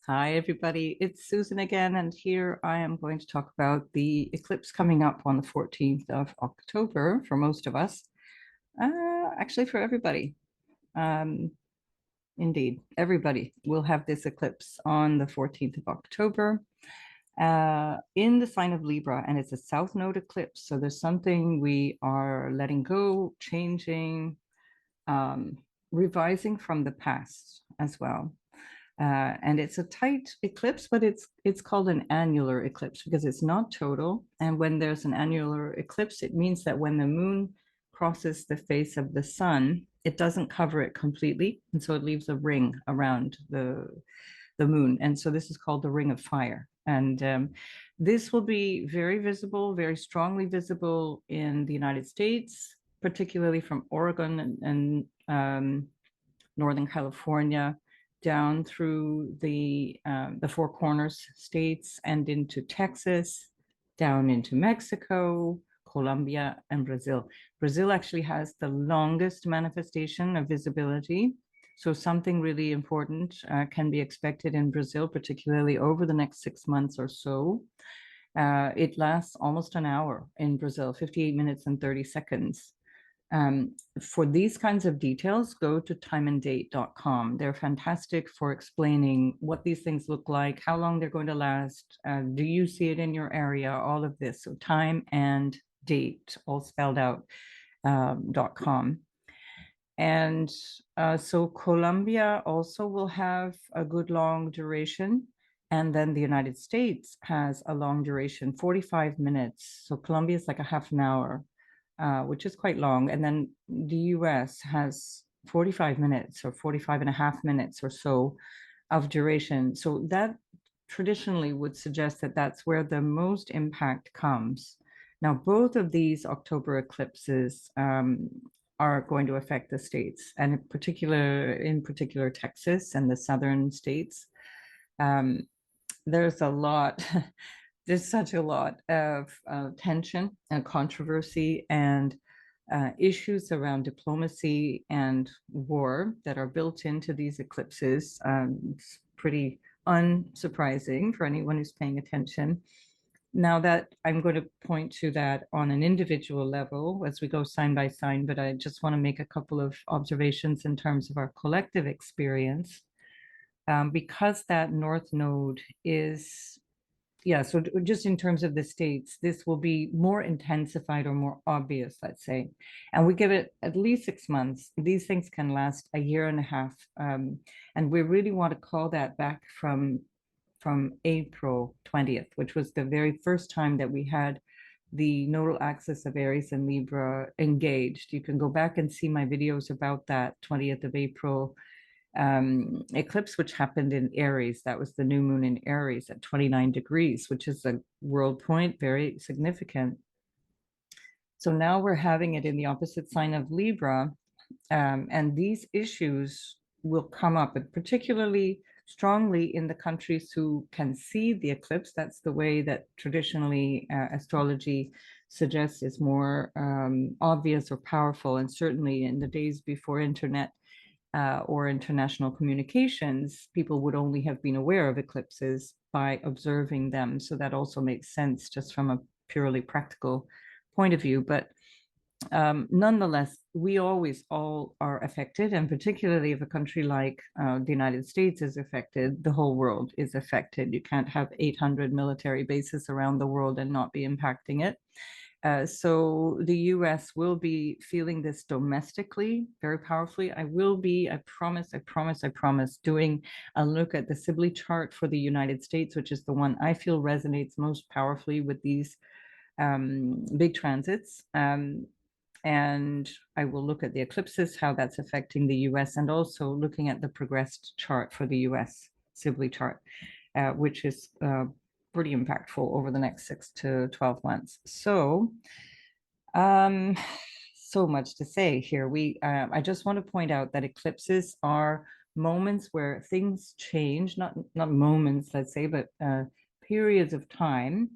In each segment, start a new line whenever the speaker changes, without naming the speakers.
Hi, everybody. It's Susan again, and here I am going to talk about the eclipse coming up on the 14th of October for most of us. Actually, for everybody. Um, Indeed, everybody will have this eclipse on the 14th of October in the sign of Libra, and it's a South Node eclipse. So there's something we are letting go, changing, um, revising from the past as well. And it's a tight eclipse, but it's called an annular eclipse because it's not total. And when there's an annular eclipse, it means that when the moon crosses the face of the sun, it doesn't cover it completely, and so it leaves a ring around the moon. And so this is called the Ring of Fire. And this will be very visible, very strongly visible in the United States, particularly from Oregon and Northern California down through the Four Corners states and into Texas, down into Mexico, Colombia, and Brazil. Brazil actually has the longest manifestation of visibility. So something really important can be expected in Brazil, particularly over the next 6 months or so. It lasts almost an hour in Brazil, 58 minutes and 30 seconds. For these kinds of details, go to timeanddate.com. They're fantastic for explaining what these things look like, how long they're going to last, do you see it in your area, all of this. So time and date, all spelled out, .com. And so Colombia also will have a good long duration. And then the United States has a long duration, 45 minutes. So Colombia is like a half an hour, which is quite long. And then the US has 45 minutes or 45 and a half minutes or so of duration. So that traditionally would suggest that that's where the most impact comes. Now, both of these October eclipses are going to affect the states, and in particular, Texas and the southern states. Um, there's a lot, there's such a lot of tension and controversy and issues around diplomacy and war that are built into these eclipses. It's pretty unsurprising for anyone who's paying attention. Now that I'm going to point to that on an individual level as we go sign by sign, but I just want to make a couple of observations in terms of our collective experience. Because that North Node is, yeah, so just in terms of the states, this will be more intensified or more obvious, let's say. And we give it at least 6 months. These things can last a year and a half. And we really want to call that back from April 20th, which was the very first time that we had the nodal axis of Aries and Libra engaged. You can go back and see my videos about that 20th of April eclipse, which happened in Aries. That was the new moon in Aries at 29 degrees, which is a world point, very significant. So now we're having it in the opposite sign of Libra, and these issues will come up, and particularly strongly in the countries who can see the eclipse. That's the way that traditionally astrology suggests is more obvious or powerful. And certainly in the days before internet or international communications, people would only have been aware of eclipses by observing them. So that also makes sense just from a purely practical point of view. But nonetheless, we always all are affected, and particularly if a country like the United States is affected, the whole world is affected. You can't have 800 military bases around the world and not be impacting it. So the US will be feeling this domestically very powerfully. I will be, I promise, doing a look at the Sibley chart for the United States, which is the one I feel resonates most powerfully with these big transits. And I will look at the eclipses, how that's affecting the US, and also looking at the progressed chart for the US Sibley chart, which is pretty impactful over the next 6 to 12 months. So, so much to say here. I just want to point out that eclipses are moments where things change, not moments, let's say, but periods of time,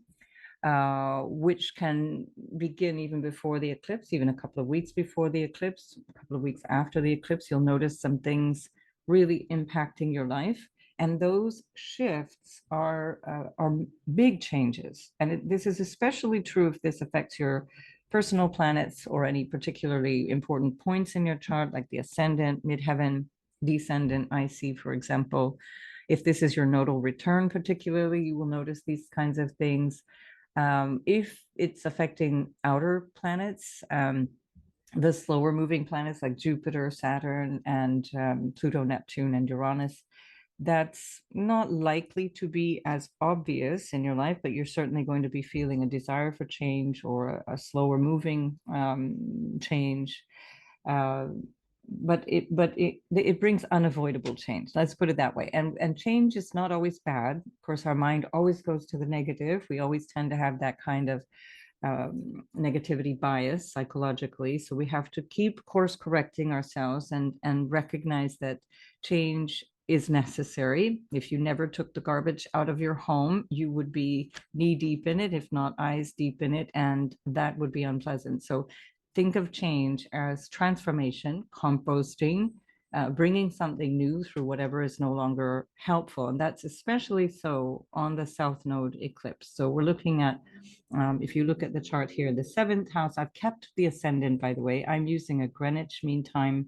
which can begin even before the eclipse, even a couple of weeks before the eclipse, a couple of weeks after the eclipse. You'll notice some things really impacting your life. And those shifts are big changes. And this is especially true if this affects your personal planets or any particularly important points in your chart, like the ascendant, midheaven, descendant, IC, for example. If this is your nodal return, particularly, you will notice these kinds of things. If it's affecting outer planets, the slower moving planets like Jupiter, Saturn, and Pluto, Neptune, and Uranus, that's not likely to be as obvious in your life, but you're certainly going to be feeling a desire for change or a slower moving change. Uh, but it brings unavoidable change. Let's put it that way. And change is not always bad. Of course, our mind always goes to the negative. We always tend to have that kind of negativity bias psychologically. So we have to keep course correcting ourselves and recognize that change is necessary. If you never took the garbage out of your home, you would be knee deep in it, if not eyes deep in it, and that would be unpleasant. So think of change as transformation, composting, bringing something new through whatever is no longer helpful. And that's especially so on the South Node eclipse. So we're looking at, if you look at the chart here, the seventh house, I've kept the ascendant, by the way. I'm using a Greenwich Mean Time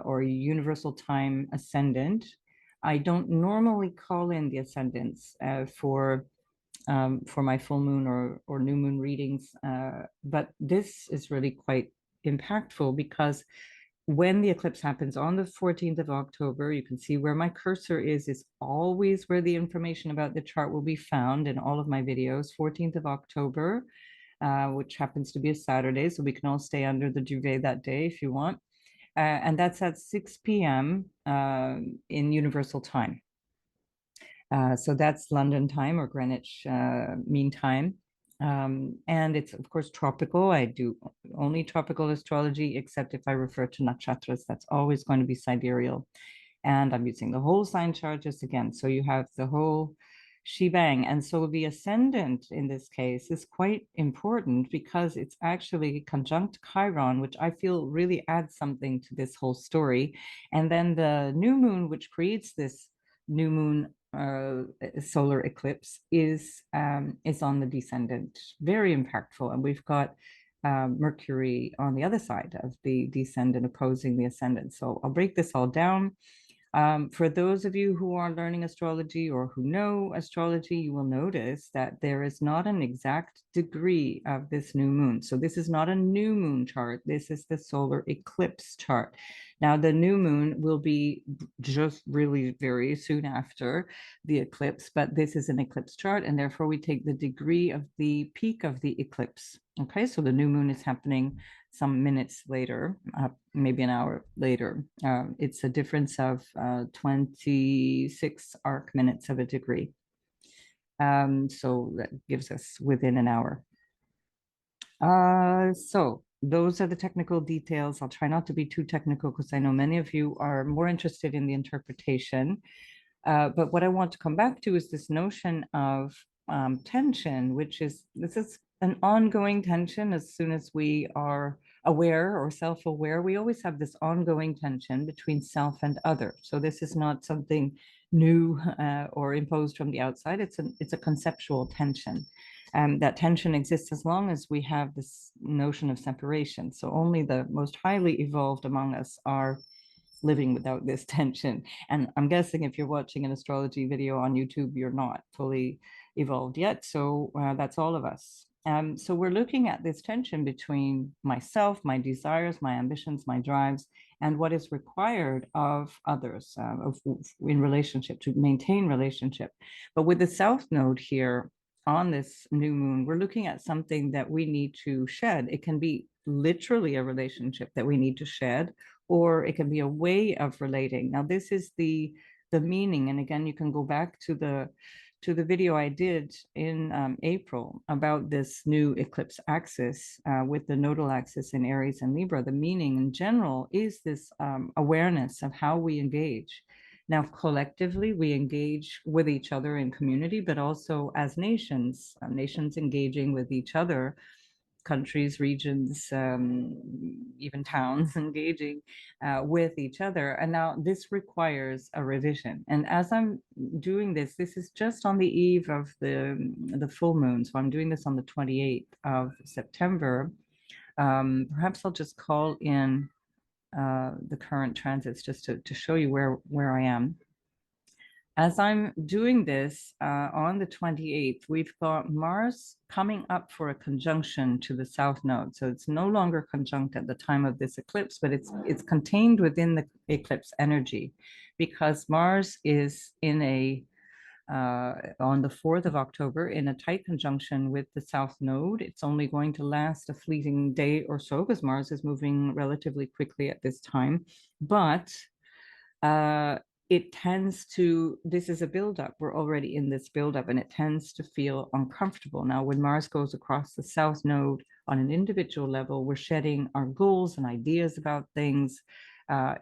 or Universal Time ascendant. I don't normally call in the ascendants for my full moon or new moon readings. But this is really quite impactful because when the eclipse happens on the 14th of October, you can see where my cursor is always where the information about the chart will be found in all of my videos. 14th of October, which happens to be a Saturday, so we can all stay under the duvet that day if you want. And that's at 6 p.m. In Universal Time. So that's London time or Greenwich Mean Time. And it's, of course, tropical. I do only tropical astrology, except if I refer to nakshatras, that's always going to be sidereal. And I'm using the whole sign chart just again. So you have the whole shebang. And so the ascendant in this case is quite important because it's actually conjunct Chiron, which I feel really adds something to this whole story. And then the new moon, which creates this new moon solar eclipse is on the descendant, very impactful. And we've got Mercury on the other side of the descendant opposing the ascendant. So I'll break this all down. For those of you who are learning astrology or who know astrology, you will notice that there is not an exact degree of this new moon. So this is not a new moon chart. This is the solar eclipse chart. Now, the new moon will be just really very soon after the eclipse, but this is an eclipse chart, and therefore we take the degree of the peak of the eclipse. Okay, so the new moon is happening some minutes later, maybe an hour later. It's a difference of 26 arc minutes of a degree. So that gives us within an hour. So those are the technical details. I'll try not to be too technical because I know many of you are more interested in the interpretation. But what I want to come back to is this notion of tension, this is an ongoing tension. As soon as we are aware or self-aware, we always have this ongoing tension between self and other. So this is not something new or imposed from the outside. It's a conceptual tension. That tension exists as long as we have this notion of separation. So only the most highly evolved among us are living without this tension. And I'm guessing if you're watching an astrology video on YouTube, you're not fully evolved yet. So that's all of us. So we're looking at this tension between myself, my desires, my ambitions, my drives, and what is required of others in relationship to maintain relationship. But with the South Node here on this new moon, we're looking at something that we need to shed. It can be literally a relationship that we need to shed, or it can be a way of relating. Now, this is the meaning. And again, you can go back to the video I did in April about this new eclipse axis with the nodal axis in Aries and Libra. The meaning in general is this awareness of how we engage. Now, collectively, we engage with each other in community, but also as nations, nations engaging with each other countries, regions, even towns engaging with each other. And now this requires a revision. And as I'm doing this, this is just on the eve of the full moon. So I'm doing this on the 28th of September. Perhaps I'll just call in the current transits just to show you where I am. As I'm doing this on the 28th, we've got Mars coming up for a conjunction to the South Node. So it's no longer conjunct at the time of this eclipse, but it's contained within the eclipse energy, because Mars is in a on the 4th of October in a tight conjunction with the South Node. It's only going to last a fleeting day or so because Mars is moving relatively quickly at this time. But it tends to, this is a buildup. We're already in this buildup, and it tends to feel uncomfortable. Now, when Mars goes across the South Node on an individual level, we're shedding our goals and ideas about things.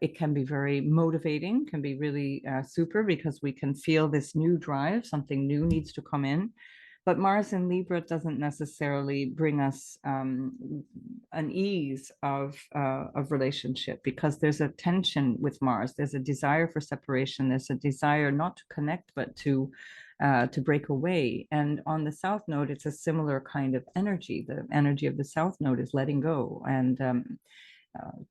It can be very motivating, can be really super, because we can feel this new drive, something new needs to come in. But Mars in Libra doesn't necessarily bring us an ease of relationship, because there's a tension with Mars. There's a desire for separation. There's a desire not to connect, but to break away. And on the South Node, it's a similar kind of energy. The energy of the South Node is letting go, and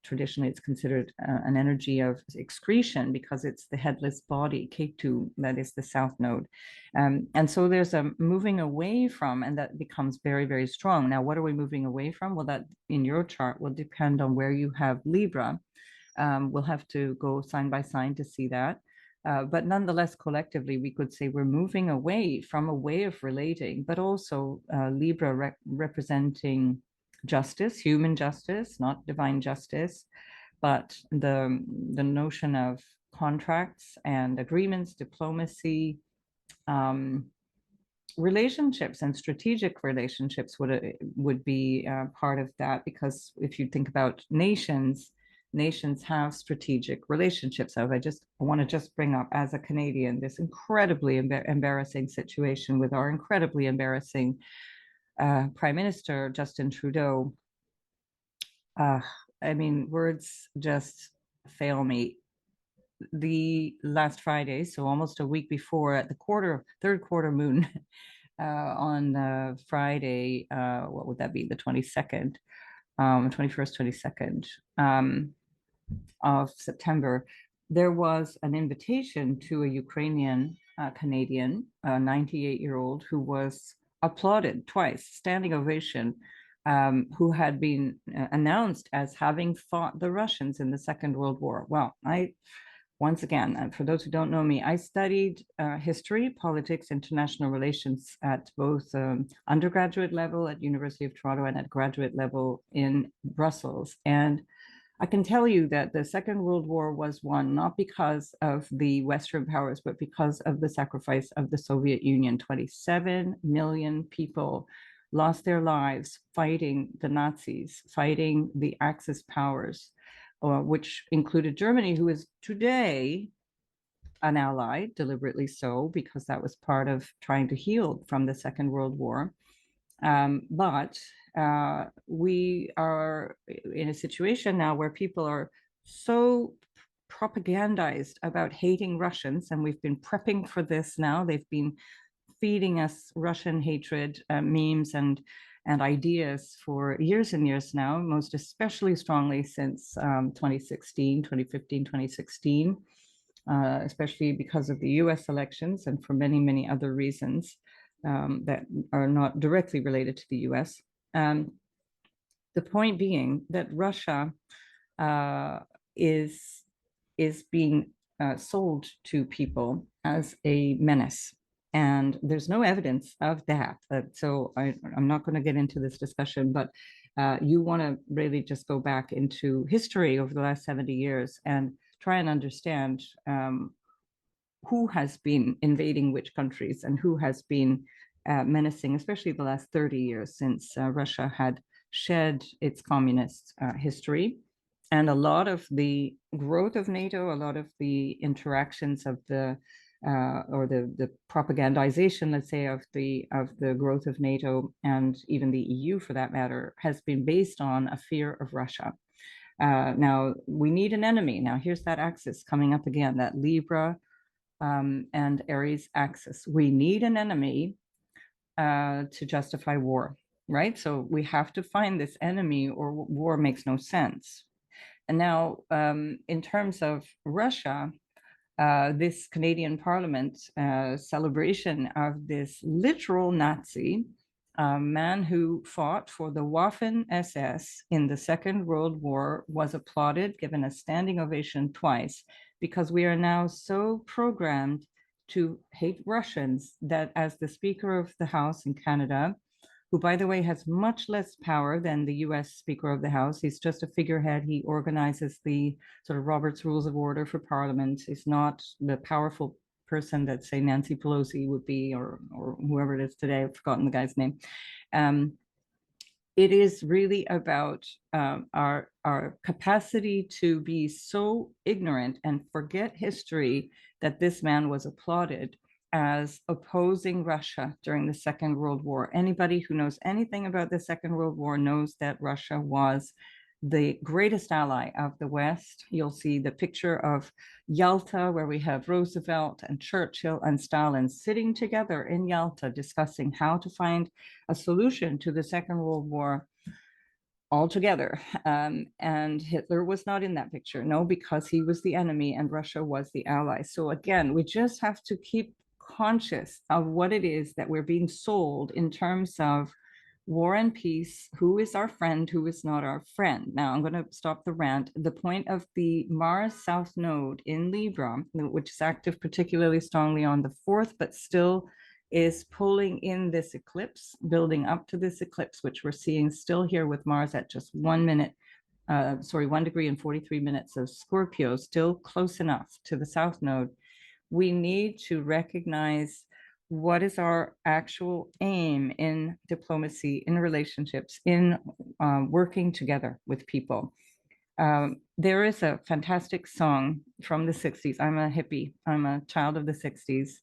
traditionally it's considered an energy of excretion, because it's the headless body, Ketu, that is the South Node. And so there's a moving away from, and that becomes very, very strong. Now, what are we moving away from? Well, that in your chart will depend on where you have Libra. We'll have to go sign by sign to see that. But nonetheless, collectively, we could say we're moving away from a way of relating, but also Libra representing justice, human justice, not divine justice, but the notion of contracts and agreements, diplomacy, relationships, and strategic relationships would be part of that. Because if you think about nations have strategic relationships. So I want to just bring up, as a Canadian, this incredibly embarrassing situation with our incredibly embarrassing Prime Minister Justin Trudeau. I mean, words just fail me. The last Friday, so almost a week before, at the third quarter moon, on Friday, what would that be? The 22nd, 21st, 22nd of September, there was an invitation to a Ukrainian Canadian, a 98-year-old, who was applauded twice, standing ovation, who had been announced as having fought the Russians in the Second World War. Well, once again, for those who don't know me, I studied history, politics, international relations at both undergraduate level at University of Toronto and at graduate level in Brussels. And I can tell you that the Second World War was won not because of the Western powers, but because of the sacrifice of the Soviet Union. 27 million people lost their lives fighting the Nazis, fighting the Axis powers, which included Germany, who is today an ally, deliberately so, because that was part of trying to heal from the Second World War. But we are in a situation now where people are so propagandized about hating Russians, and we've been prepping for this now. They've been feeding us Russian hatred memes and ideas for years and years now, most especially strongly since 2016, 2015, 2016, especially because of the US elections and for many, many other reasons that are not directly related to the US. The point being that Russia is being sold to people as a menace. And there's no evidence of that. So I'm not going to get into this discussion, but you want to really just go back into history over the last 70 years and try and understand who has been invading which countries and who has been menacing, especially the last 30 years since Russia had shed its communist history. And a lot of the growth of NATO, a lot of the interactions of the or the propagandization, let's say, of the growth of NATO and even the EU, for that matter, has been based on a fear of Russia. Now we need an enemy. Now here's that axis coming up again, that Libra and Aries axis. We need an enemy to justify war, right? So we have to find this enemy, or war makes no sense. And now, in terms of Russia, this Canadian Parliament celebration of this literal Nazi, man who fought for the Waffen SS in the Second World War, was applauded, given a standing ovation twice, because we are now so programmed to hate Russians that, as the Speaker of the House in Canada, who, by the way, has much less power than the US Speaker of the House. He's just a figurehead. He organizes the sort of Robert's Rules of Order for Parliament. He's not the powerful person that, say, Nancy Pelosi would be, or whoever it is today. I've forgotten the guy's name. It is really about our capacity to be so ignorant and forget history that this man was applauded as opposing Russia during the Second World War. Anybody who knows anything about the Second World War knows that Russia was the greatest ally of the West. You'll see the picture of Yalta, where we have Roosevelt and Churchill and Stalin sitting together in Yalta discussing how to find a solution to the Second World War all together. And Hitler was not in that picture, no, because he was the enemy and Russia was the ally. So again, we just have to keep conscious of what it is that we're being sold in terms of war and peace, who is our friend, who is not our friend. Now I'm going to stop the rant. The point of the Mars South Node in Libra, which is active particularly strongly on the 4th, but still is pulling in this eclipse, building up to this eclipse, which we're seeing still here with Mars at just 1 degree and 43 minutes of Scorpio, still close enough to the South Node. We need to recognize what is our actual aim in diplomacy, in relationships, in working together with people. There is a fantastic song from the 60s. I'm a hippie. I'm a child of the 60s.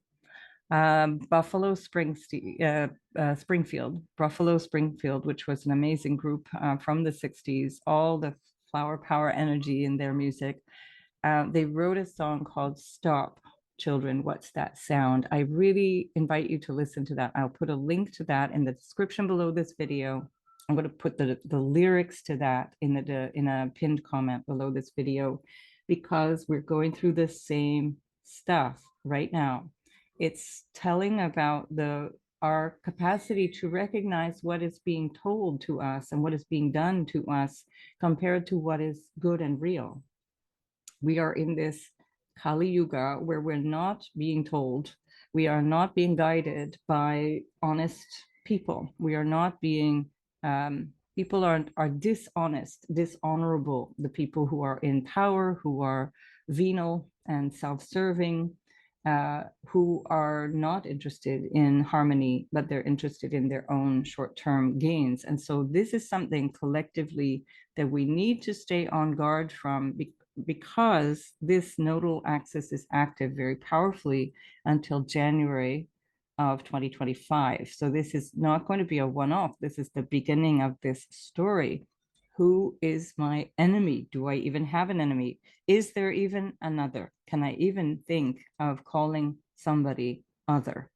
Buffalo Springfield, which was an amazing group from the 60s, all the flower power energy in their music. They wrote a song called Stop, Children, What's That Sound? I really invite you to listen to that. I'll put a link to that in the description below this video. I'm going to put the lyrics to that in a pinned comment below this video, because we're going through the same stuff right now. It's telling about our capacity to recognize what is being told to us and what is being done to us compared to what is good and real. We are in this Kali Yuga where we're not being told, we are not being guided by honest people. We are not being, people are dishonest, dishonorable, the people who are in power, who are venal and self-serving, who are not interested in harmony, but they're interested in their own short-term gains. And so this is something collectively that we need to stay on guard from, because this nodal axis is active very powerfully until January of 2025. So this is not going to be a one-off. This is the beginning of this story. Who is my enemy? Do I even have an enemy? Is there even another? Can I even think of calling somebody other?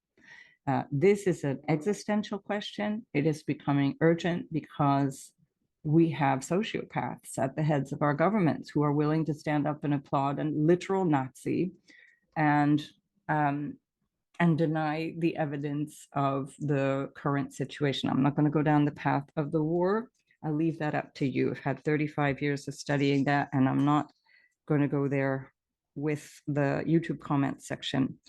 This is an existential question. It is becoming urgent because we have sociopaths at the heads of our governments who are willing to stand up and applaud a literal Nazi and deny the evidence of the current situation. I'm not going to go down the path of the war. I'll leave that up to you. I've had 35 years of studying that, and I'm not going to go there with the YouTube comment section.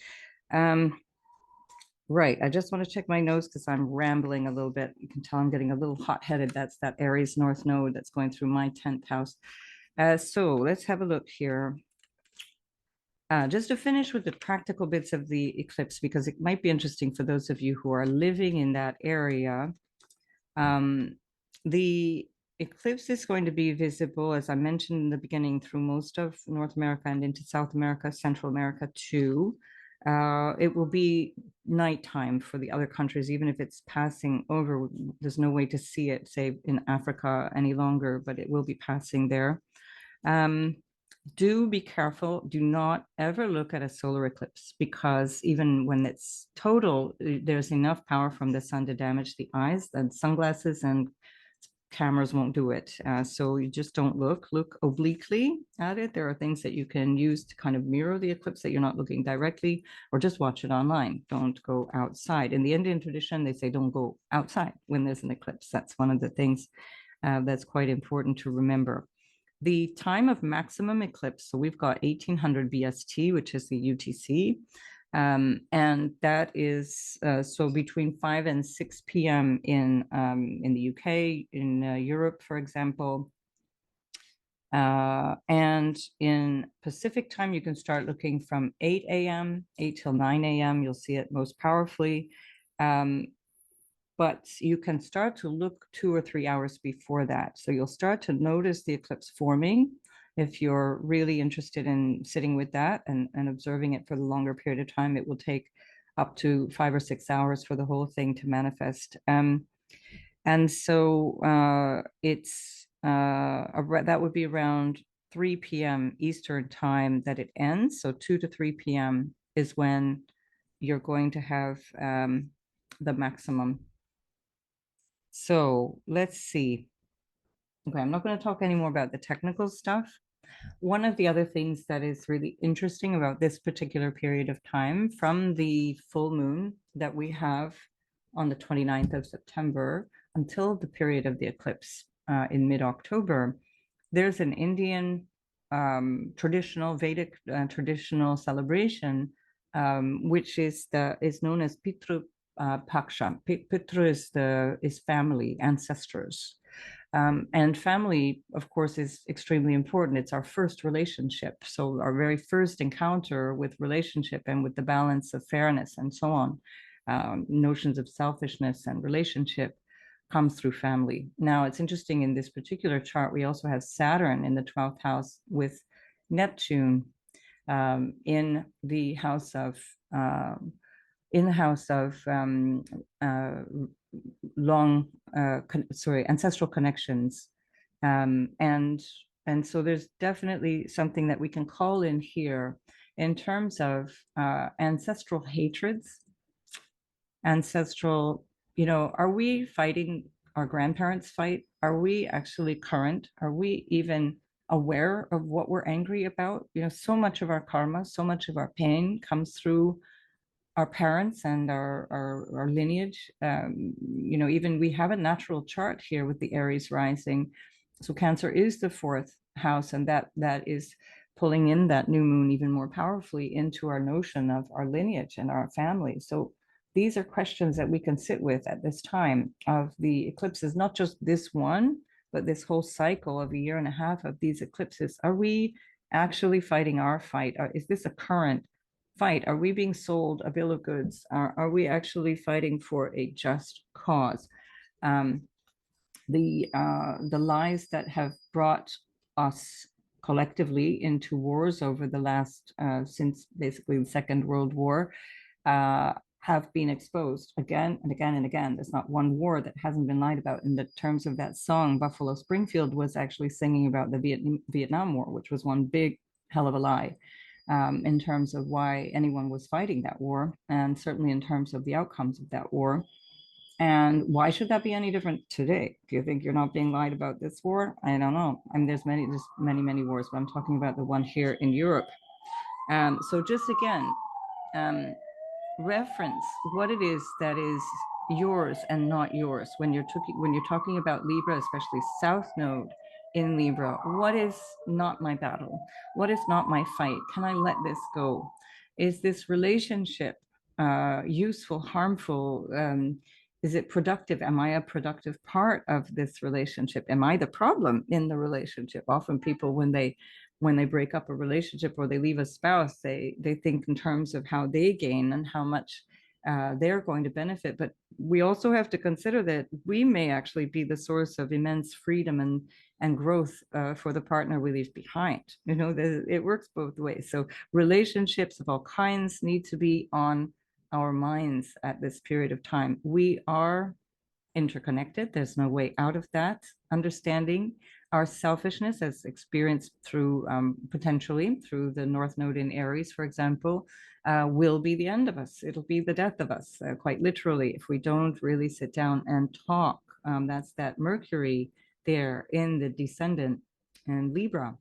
Right, I just want to check my notes because I'm rambling a little bit. You can tell I'm getting a little hot-headed. That's that Aries North Node that's going through my 10th house. So let's have a look here. Just to finish with the practical bits of the eclipse, because it might be interesting for those of you who are living in that area. The eclipse is going to be visible, as I mentioned in the beginning, through most of North America and into South America, Central America too. It will be nighttime for the other countries, even if it's passing over. There's no way to see it, say, in Africa any longer, but it will be passing there. Um, do be careful. Do not ever look at a solar eclipse, because even when it's total, there's enough power from the sun to damage the eyes, and sunglasses and cameras won't do it. So you just don't look obliquely at it. There are things that you can use to kind of mirror the eclipse that you're not looking directly, or just watch it online. Don't go outside. In the Indian tradition, they say don't go outside when there's an eclipse. That's one of the things that's quite important to remember. The time of maximum eclipse, so we've got 1800 BST, which is the UTC, and that is so between 5 and 6 p.m. in the UK, in Europe, for example. And in Pacific time, you can start looking from 8 a.m., 8 till 9 a.m. You'll see it most powerfully. But you can start to look 2 or 3 hours before that. So you'll start to notice the eclipse forming if you're really interested in sitting with that and observing it for the longer period of time. It will take up to 5 or 6 hours for the whole thing to manifest. And so it's that would be around 3 p.m. Eastern time that it ends. So 2 to 3 p.m. is when you're going to have the maximum. So let's see. Okay, I'm not going to talk anymore about the technical stuff. One of the other things that is really interesting about this particular period of time, from the full moon that we have on the 29th of September until the period of the eclipse in mid-October, there's an Indian traditional Vedic traditional celebration, which is known as Pitru Paksha. Pitru is family, ancestors. And family, of course, is extremely important. It's our first relationship. So our very first encounter with relationship and with the balance of fairness and so on, notions of selfishness and relationship comes through family. Now, it's interesting, in this particular chart, we also have Saturn in the 12th house with Neptune in the house of ancestral connections, and so there's definitely something that we can call in here in terms of ancestral hatreds, ancestral. Are we fighting our grandparents' fight? Are we actually current? Are we even aware of what we're angry about? So much of our karma, so much of our pain comes through our parents and our lineage. Even we have a natural chart here with the Aries rising. So Cancer is the 4th house, and that is pulling in that new moon even more powerfully into our notion of our lineage and our family. So these are questions that we can sit with at this time of the eclipses, not just this one, but this whole cycle of a year and a half of these eclipses. Are we actually fighting our fight? Is this a current fight? Are we being sold a bill of goods? Are we actually fighting for a just cause? The lies that have brought us collectively into wars over the last since basically the Second World War have been exposed again and again and again. There's not one war that hasn't been lied about. In the terms of that song, Buffalo Springfield was actually singing about the Vietnam War, which was one big hell of a lie. In terms of why anyone was fighting that war, and certainly in terms of the outcomes of that war. And why should that be any different today? Do you think you're not being lied about this war? I don't know. I mean, there's many wars, but I'm talking about the one here in Europe. So just again, reference what it is that is yours and not yours when you're talking about Libra, especially South Node in Libra. What is not my battle? What is not my fight? Can I let this go? Is this relationship useful, harmful? Is it productive? Am I a productive part of this relationship? Am I the problem in the relationship? Often people, when they break up a relationship or they leave a spouse, they think in terms of how they gain and how much they're going to benefit. But we also have to consider that we may actually be the source of immense freedom and growth for the partner we leave behind. It works both ways. So relationships of all kinds need to be on our minds at this period of time. We are interconnected. There's no way out of that. Understanding our selfishness as experienced through potentially through the North Node in Aries, for example, will be the end of us. It'll be the death of us, quite literally, if we don't really sit down and talk. That's that Mercury there in the descendant and Libra.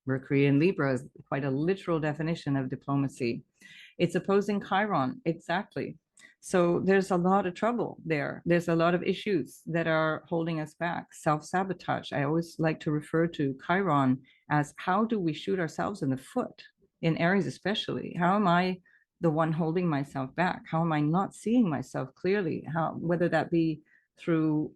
Mercury in Libra is quite a literal definition of diplomacy. It's opposing Chiron, exactly. So there's a lot of trouble there. There's a lot of issues that are holding us back. Self-sabotage. I always like to refer to Chiron as how do we shoot ourselves in the foot, in Aries especially? How am I the one holding myself back? How am I not seeing myself clearly? Whether that be through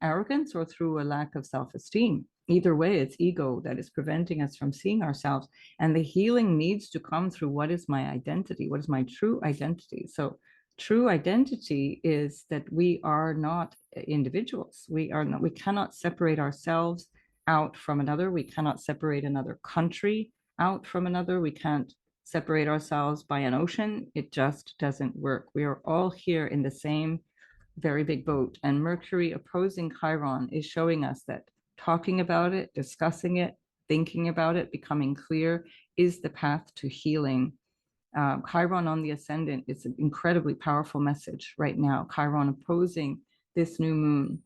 arrogance or through a lack of self-esteem. Either way, it's ego that is preventing us from seeing ourselves. And the healing needs to come through what is my identity? What is my true identity? So true identity is that we are not individuals. We cannot separate ourselves out from another. We cannot separate another country out from another. We can't separate ourselves by an ocean. It just doesn't work. We are all here in the same very big boat. And Mercury opposing Chiron is showing us that talking about it, discussing it, thinking about it, becoming clear is the path to healing. Chiron on the ascendant is an incredibly powerful message right now. Chiron opposing this new moon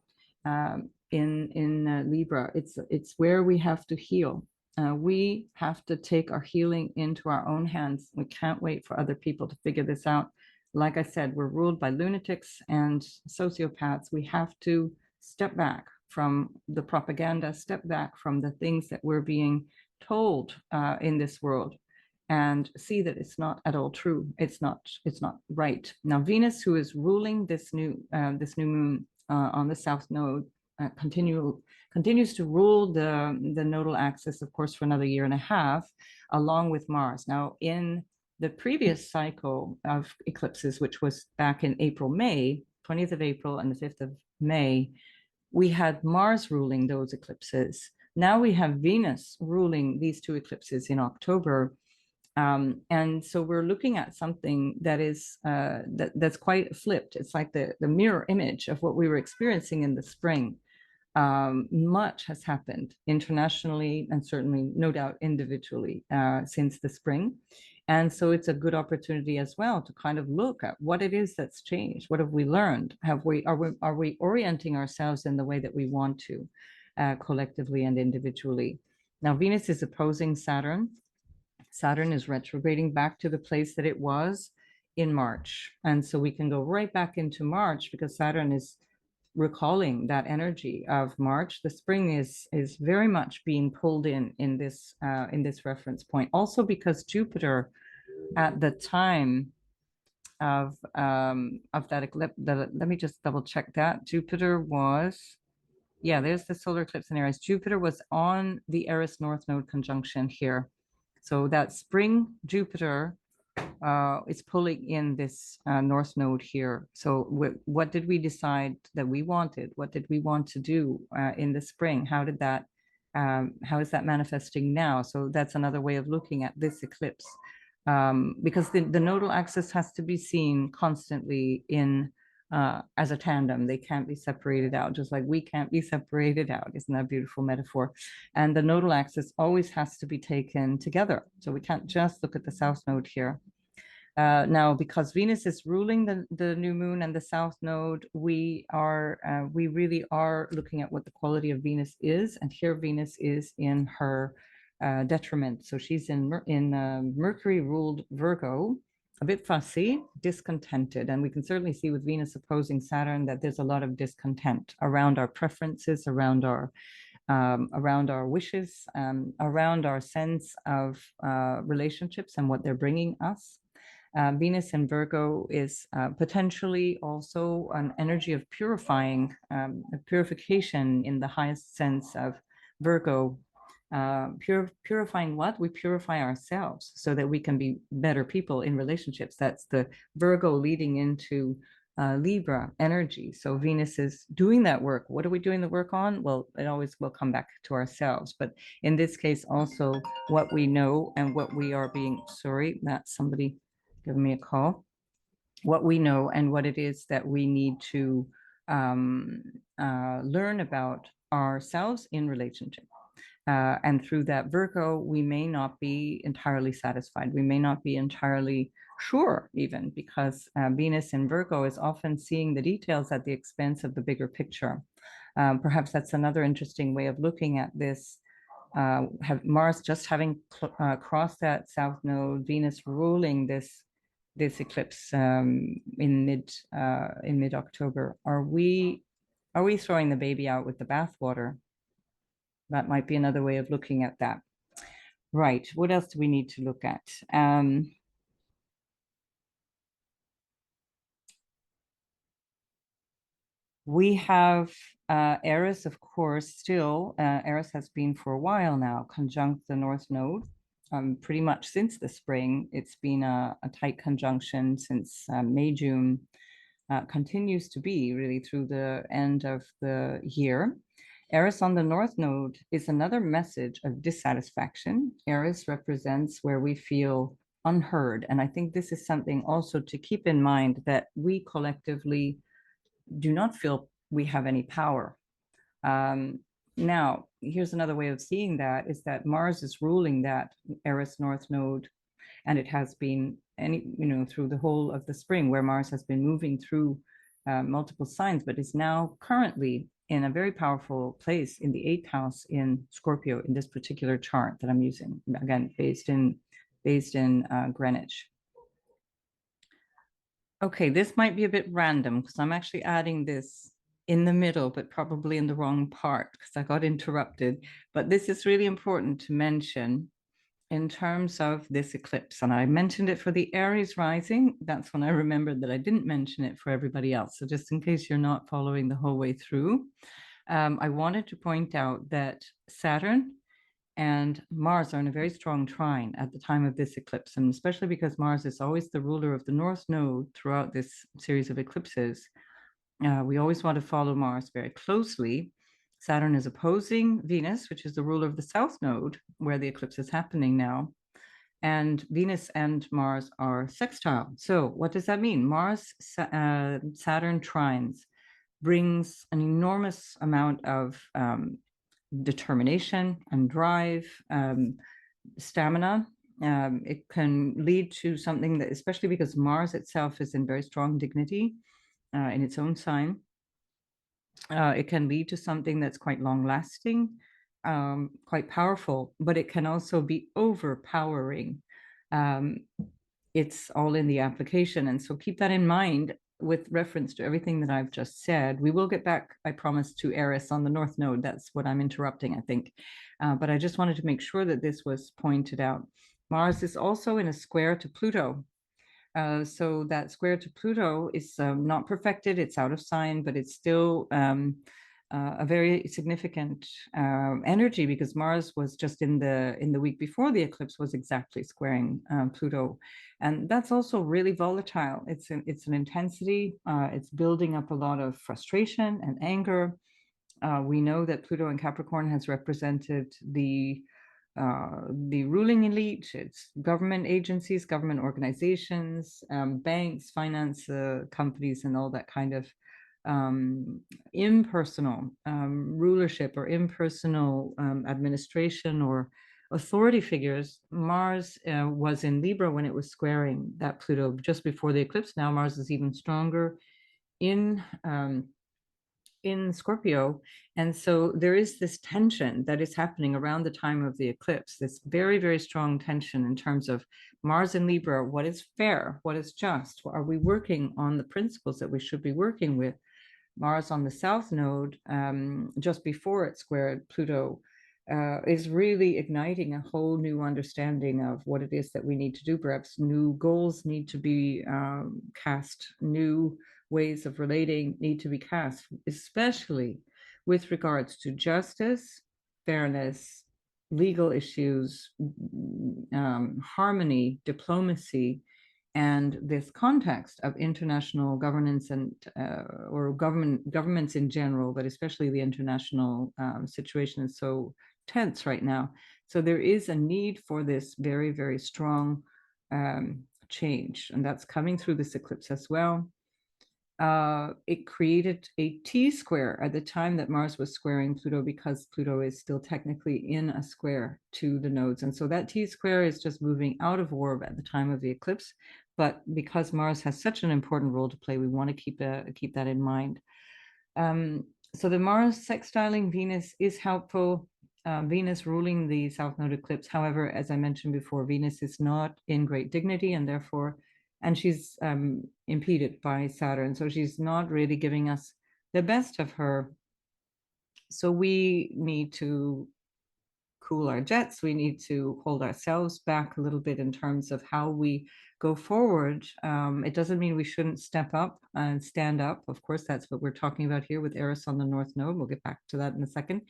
in Libra. It's where we have to heal. We have to take our healing into our own hands. We can't wait for other people to figure this out. Like I said, we're ruled by lunatics and sociopaths. We have to step back from the propaganda, step back from the things that we're being told in this world, and see that it's not at all true. It's not right. Now, Venus, who is ruling this new moon on the South Node, continues to rule the nodal axis, of course, for another year and a half, along with Mars. Now, in the previous cycle of eclipses, which was back in April, May, 20th of April and the 5th of May, we had Mars ruling those eclipses. Now we have Venus ruling these two eclipses in October. And so we're looking at something that is that's quite flipped. It's like the mirror image of what we were experiencing in the spring. Much has happened internationally and certainly, no doubt, individually since the spring. And so it's a good opportunity as well to kind of look at what it is that's changed. What have we learned? Are we orienting ourselves in the way that we want to, collectively and individually? Now, Venus is opposing Saturn. Saturn is retrograding back to the place that it was in March. And so we can go right back into March because Saturn is recalling that energy of March. The spring is very much being pulled in this reference point. Also because Jupiter at the time of that eclipse, let me just double check that. Jupiter was, yeah, there's the solar eclipse in Aries. Jupiter was on the Eris North Node conjunction here. So that spring Jupiter is pulling in this North Node here. So what did we decide that we wanted? What did we want to do in the spring? How is that manifesting now? So that's another way of looking at this eclipse, because the nodal axis has to be seen constantly in as a tandem. They can't be separated out, just like we can't be separated out. Isn't that a beautiful metaphor? And the nodal axis always has to be taken together. So we can't just look at the South Node here. Now, because Venus is ruling the new moon and the South Node, we really are looking at what the quality of Venus is. And here Venus is in her detriment. So she's in Mercury ruled Virgo, a bit fussy, discontented. And we can certainly see with Venus opposing Saturn that there's a lot of discontent around our preferences, around our wishes, around our sense of relationships and what they're bringing us. Venus in Virgo is potentially also an energy of purifying, purification in the highest sense of Virgo. Purifying what? We purify ourselves so that we can be better people in relationships. That's the Virgo leading into Libra energy. So Venus is doing that work. What are we doing the work on? Well, it always will come back to ourselves. But in this case, also what we know and what we are being, sorry, that's somebody giving me a call. What we know and what it is that we need to learn about ourselves in relationship. And through that Virgo, we may not be entirely satisfied. We may not be entirely sure, even because Venus in Virgo is often seeing the details at the expense of the bigger picture. Perhaps that's another interesting way of looking at this. Have Mars just having crossed that south node, Venus ruling this eclipse in mid October. Are we throwing the baby out with the bathwater? That might be another way of looking at that. Right. What else do we need to look at? We have Eris, of course, still. Eris has been for a while now, conjunct the North Node. Pretty much since the spring, it's been a tight conjunction since May, June. Continues to be really through the end of the year. Eris on the North Node is another message of dissatisfaction. Eris represents where we feel unheard. And I think this is something also to keep in mind, that we collectively do not feel we have any power. Now, here's another way of seeing that, is that Mars is ruling that Eris North Node, and it has been through the whole of the spring, where Mars has been moving through multiple signs, but is now currently in a very powerful place in the 8th house in Scorpio, in this particular chart that I'm using, again based in Greenwich. Okay, this might be a bit random because I'm actually adding this in the middle, but probably in the wrong part because I got interrupted. But this is really important to mention in terms of this eclipse. And I mentioned it for the Aries rising. That's when I remembered that I didn't mention it for everybody else. So just in case you're not following the whole way through, I wanted to point out that Saturn and Mars are in a very strong trine at the time of this eclipse. And especially because Mars is always the ruler of the North Node throughout this series of eclipses, we always want to follow Mars very closely. Saturn is opposing Venus, which is the ruler of the South Node, where the eclipse is happening now. And Venus and Mars are sextile. So what does that mean? Mars Saturn trines brings an enormous amount of determination and drive, stamina. It can lead to something that, especially because Mars itself is in very strong dignity in its own sign, it can lead to something that's quite long lasting, quite powerful, but it can also be overpowering. Um, it's all in the application. And so keep that in mind with reference to everything that I've just said. We will get back, I promise, to Eris on the North Node. That's what I'm interrupting, I think. But I just wanted to make sure that this was pointed out. Mars is also in a square to Pluto. So that square to Pluto is not perfected, it's out of sign, but it's still a very significant energy, because Mars was just in the week before the eclipse was exactly squaring Pluto, and that's also really volatile. It's an intensity. It's building up a lot of frustration and anger. We know that Pluto in Capricorn has represented the ruling elite, it's government agencies, government organizations, banks, finance companies, and all that kind of impersonal rulership or impersonal administration or authority figures. Mars was in Libra when it was squaring that Pluto just before the eclipse. Now Mars is even stronger in Scorpio. And so there is this tension that is happening around the time of the eclipse, this very, very strong tension in terms of Mars and Libra. What is fair? What is just? Are we working on the principles that we should be working with? Mars on the South Node, just before it squared Pluto, is really igniting a whole new understanding of what it is that we need to do. Perhaps new goals need to be cast, new ways of relating need to be cast, especially with regards to justice, fairness, legal issues, harmony, diplomacy, And this context of international governance and or governments in general, but especially the international situation is so tense right now. So there is a need for this very, very strong change, and that's coming through this eclipse as well. It created a T-square at the time that Mars was squaring Pluto, because Pluto is still technically in a square to the nodes. And so that T-square is just moving out of orb at the time of the eclipse. But because Mars has such an important role to play, we want to keep that in mind. So the Mars sextiling Venus is helpful. Venus ruling the South Node eclipse. However, as I mentioned before, Venus is not in great dignity, and therefore, and she's impeded by Saturn. So she's not really giving us the best of her. So we need to cool our jets. We need to hold ourselves back a little bit in terms of how we go forward. It doesn't mean we shouldn't step up and stand up. Of course, that's what we're talking about here with Eris on the North Node. We'll get back to that in a second.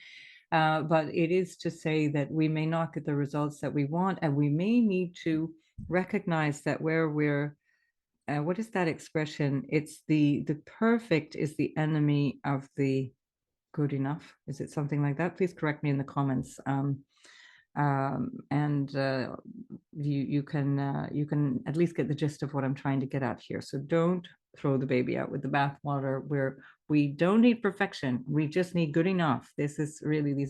But it is to say that we may not get the results that we want, and we may need to recognize that where we're, what is that expression? It's the perfect is the enemy of the good enough. Is it something like that? Please correct me in the comments. And you can at least get the gist of what I'm trying to get at here. So don't throw the baby out with the bathwater, where we don't need perfection. We just need good enough. These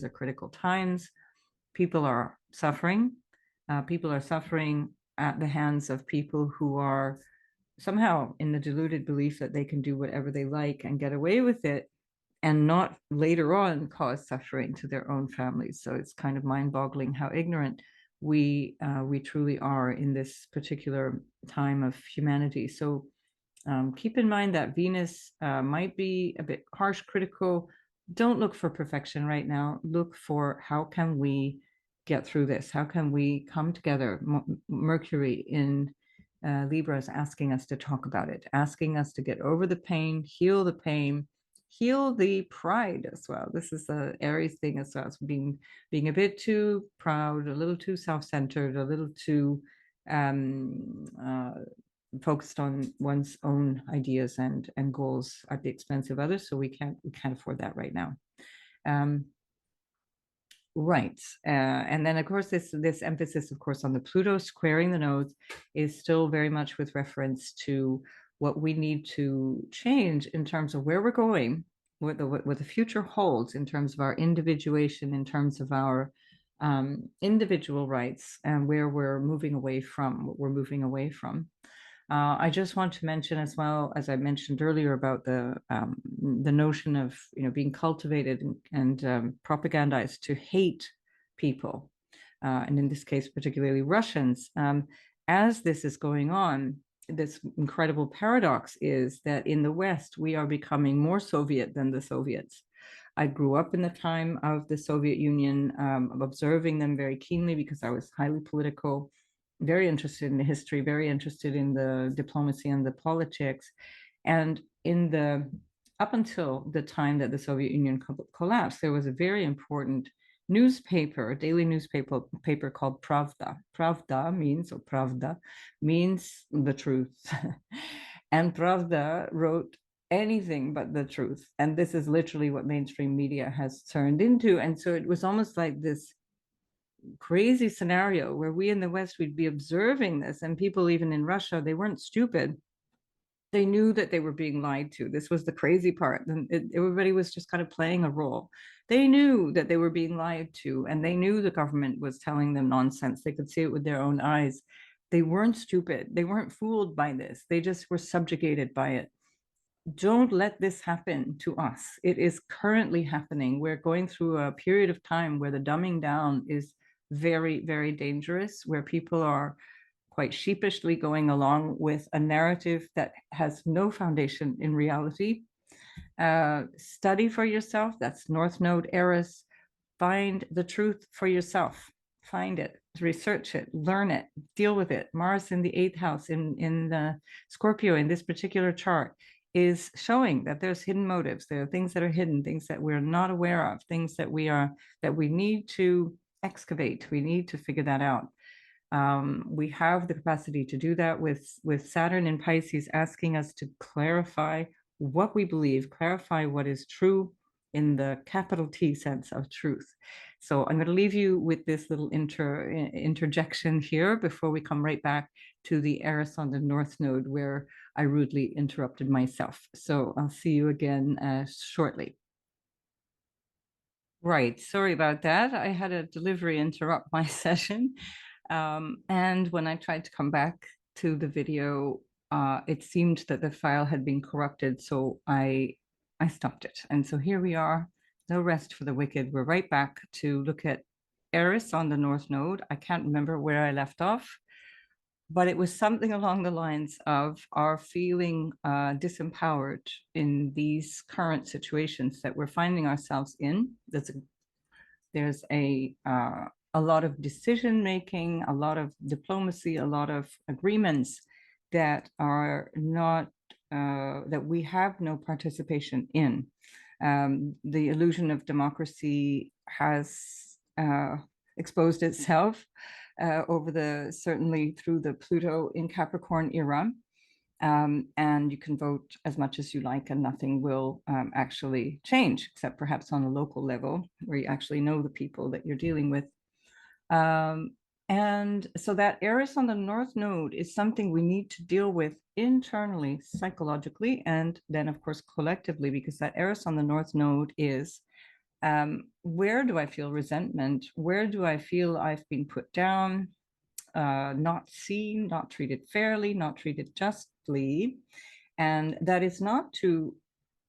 are critical times. People are suffering. People are suffering at the hands of people who are somehow in the deluded belief that they can do whatever they like and get away with it, and not later on cause suffering to their own families. So it's kind of mind-boggling how ignorant we truly are in this particular time of humanity. So keep in mind that Venus might be a bit harsh, critical. Don't look for perfection right now. Look for how can we get through this? How can we come together? Mercury in Libra is asking us to talk about it, asking us to get over the pain, heal the pain, heal the pride as well. This is the Aries thing as well. It's being a bit too proud, a little too self-centered, a little too focused on one's own ideas and goals at the expense of others. So we can't afford that right now. Right. And then, of course, this emphasis, of course, on the Pluto squaring the nodes is still very much with reference to what we need to change in terms of where we're going, what the future holds in terms of our individuation, in terms of our individual rights, and where we're moving away from, what we're moving away from. I just want to mention as well, as I mentioned earlier, about the notion of being cultivated and propagandized to hate people, and in this case particularly Russians. As this is going on, this incredible paradox is that in the West we are becoming more Soviet than the Soviets. I grew up in the time of the Soviet Union, observing them very keenly because I was highly political, very interested in the history, very interested in the diplomacy and the politics. And up until the time that the Soviet Union collapsed, there was a very important newspaper, a daily newspaper called Pravda. Pravda means the truth. And Pravda wrote anything but the truth. And this is literally what mainstream media has turned into. And so it was almost like this crazy scenario where we in the West, we'd be observing this, and people even in Russia, they weren't stupid. They knew that they were being lied to. This was the crazy part. And everybody was just kind of playing a role. They knew that they were being lied to, and they knew the government was telling them nonsense. They could see it with their own eyes. They weren't stupid. They weren't fooled by this. They just were subjugated by it. Don't let this happen to us. It is currently happening. We're going through a period of time where the dumbing down is very, very dangerous, where people are quite sheepishly going along with a narrative that has no foundation in reality. Study for yourself. That's North Node Eris. Find the truth for yourself. Find it, research it, learn it, deal with it. Mars in the 8th house in the Scorpio in this particular chart is showing that there's hidden motives. There are things that are hidden, things that we're not aware of, things that we need to excavate. We need to figure that out. We have the capacity to do that with Saturn in Pisces asking us to clarify what we believe, clarify what is true in the capital T sense of truth. So I'm going to leave you with this little interjection here before we come right back to the Eris on the North Node, where I rudely interrupted myself. So I'll see you again shortly. Right, sorry about that. I had a delivery interrupt my session. And when I tried to come back to the video, it seemed that the file had been corrupted, so I stopped it. And so here we are, no rest for the wicked. We're right back to look at Eris on the North Node. I can't remember where I left off, but it was something along the lines of our feeling disempowered in these current situations that we're finding ourselves in. There's a lot of decision making, a lot of diplomacy, a lot of agreements that are not that we have no participation in. The illusion of democracy has exposed itself certainly through the Pluto in Capricorn era. And you can vote as much as you like and nothing will actually change, except perhaps on a local level where you actually know the people that you're dealing with. And so that Eris on the North Node is something we need to deal with internally, psychologically, and then of course collectively, because that Eris on the North Node is where do I feel resentment? Where do I feel I've been put down? Not seen, not treated fairly, not treated justly. And that is not to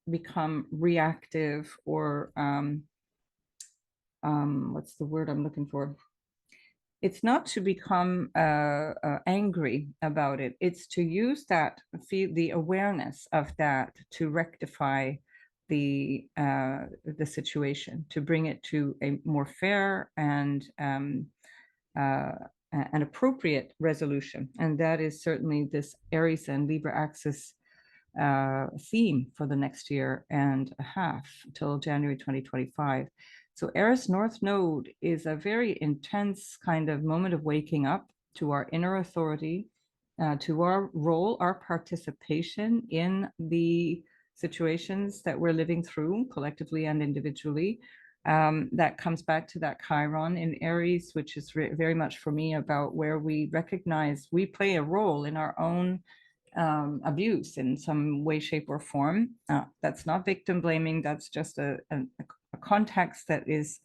become reactive or what's the word I'm looking for? It's not to become angry about it. It's to use that, the awareness of that to rectify the situation, to bring it to a more fair and an appropriate resolution. And that is certainly this Aries and Libra axis theme for the next year and a half till January 2025. So Eris North Node is a very intense kind of moment of waking up to our inner authority, to our role, our participation in the situations that we're living through collectively and individually. That comes back to that Chiron in Aries, which is very much for me about where we recognize we play a role in our own abuse in some way, shape, or form. That's not victim blaming. That's just a context that is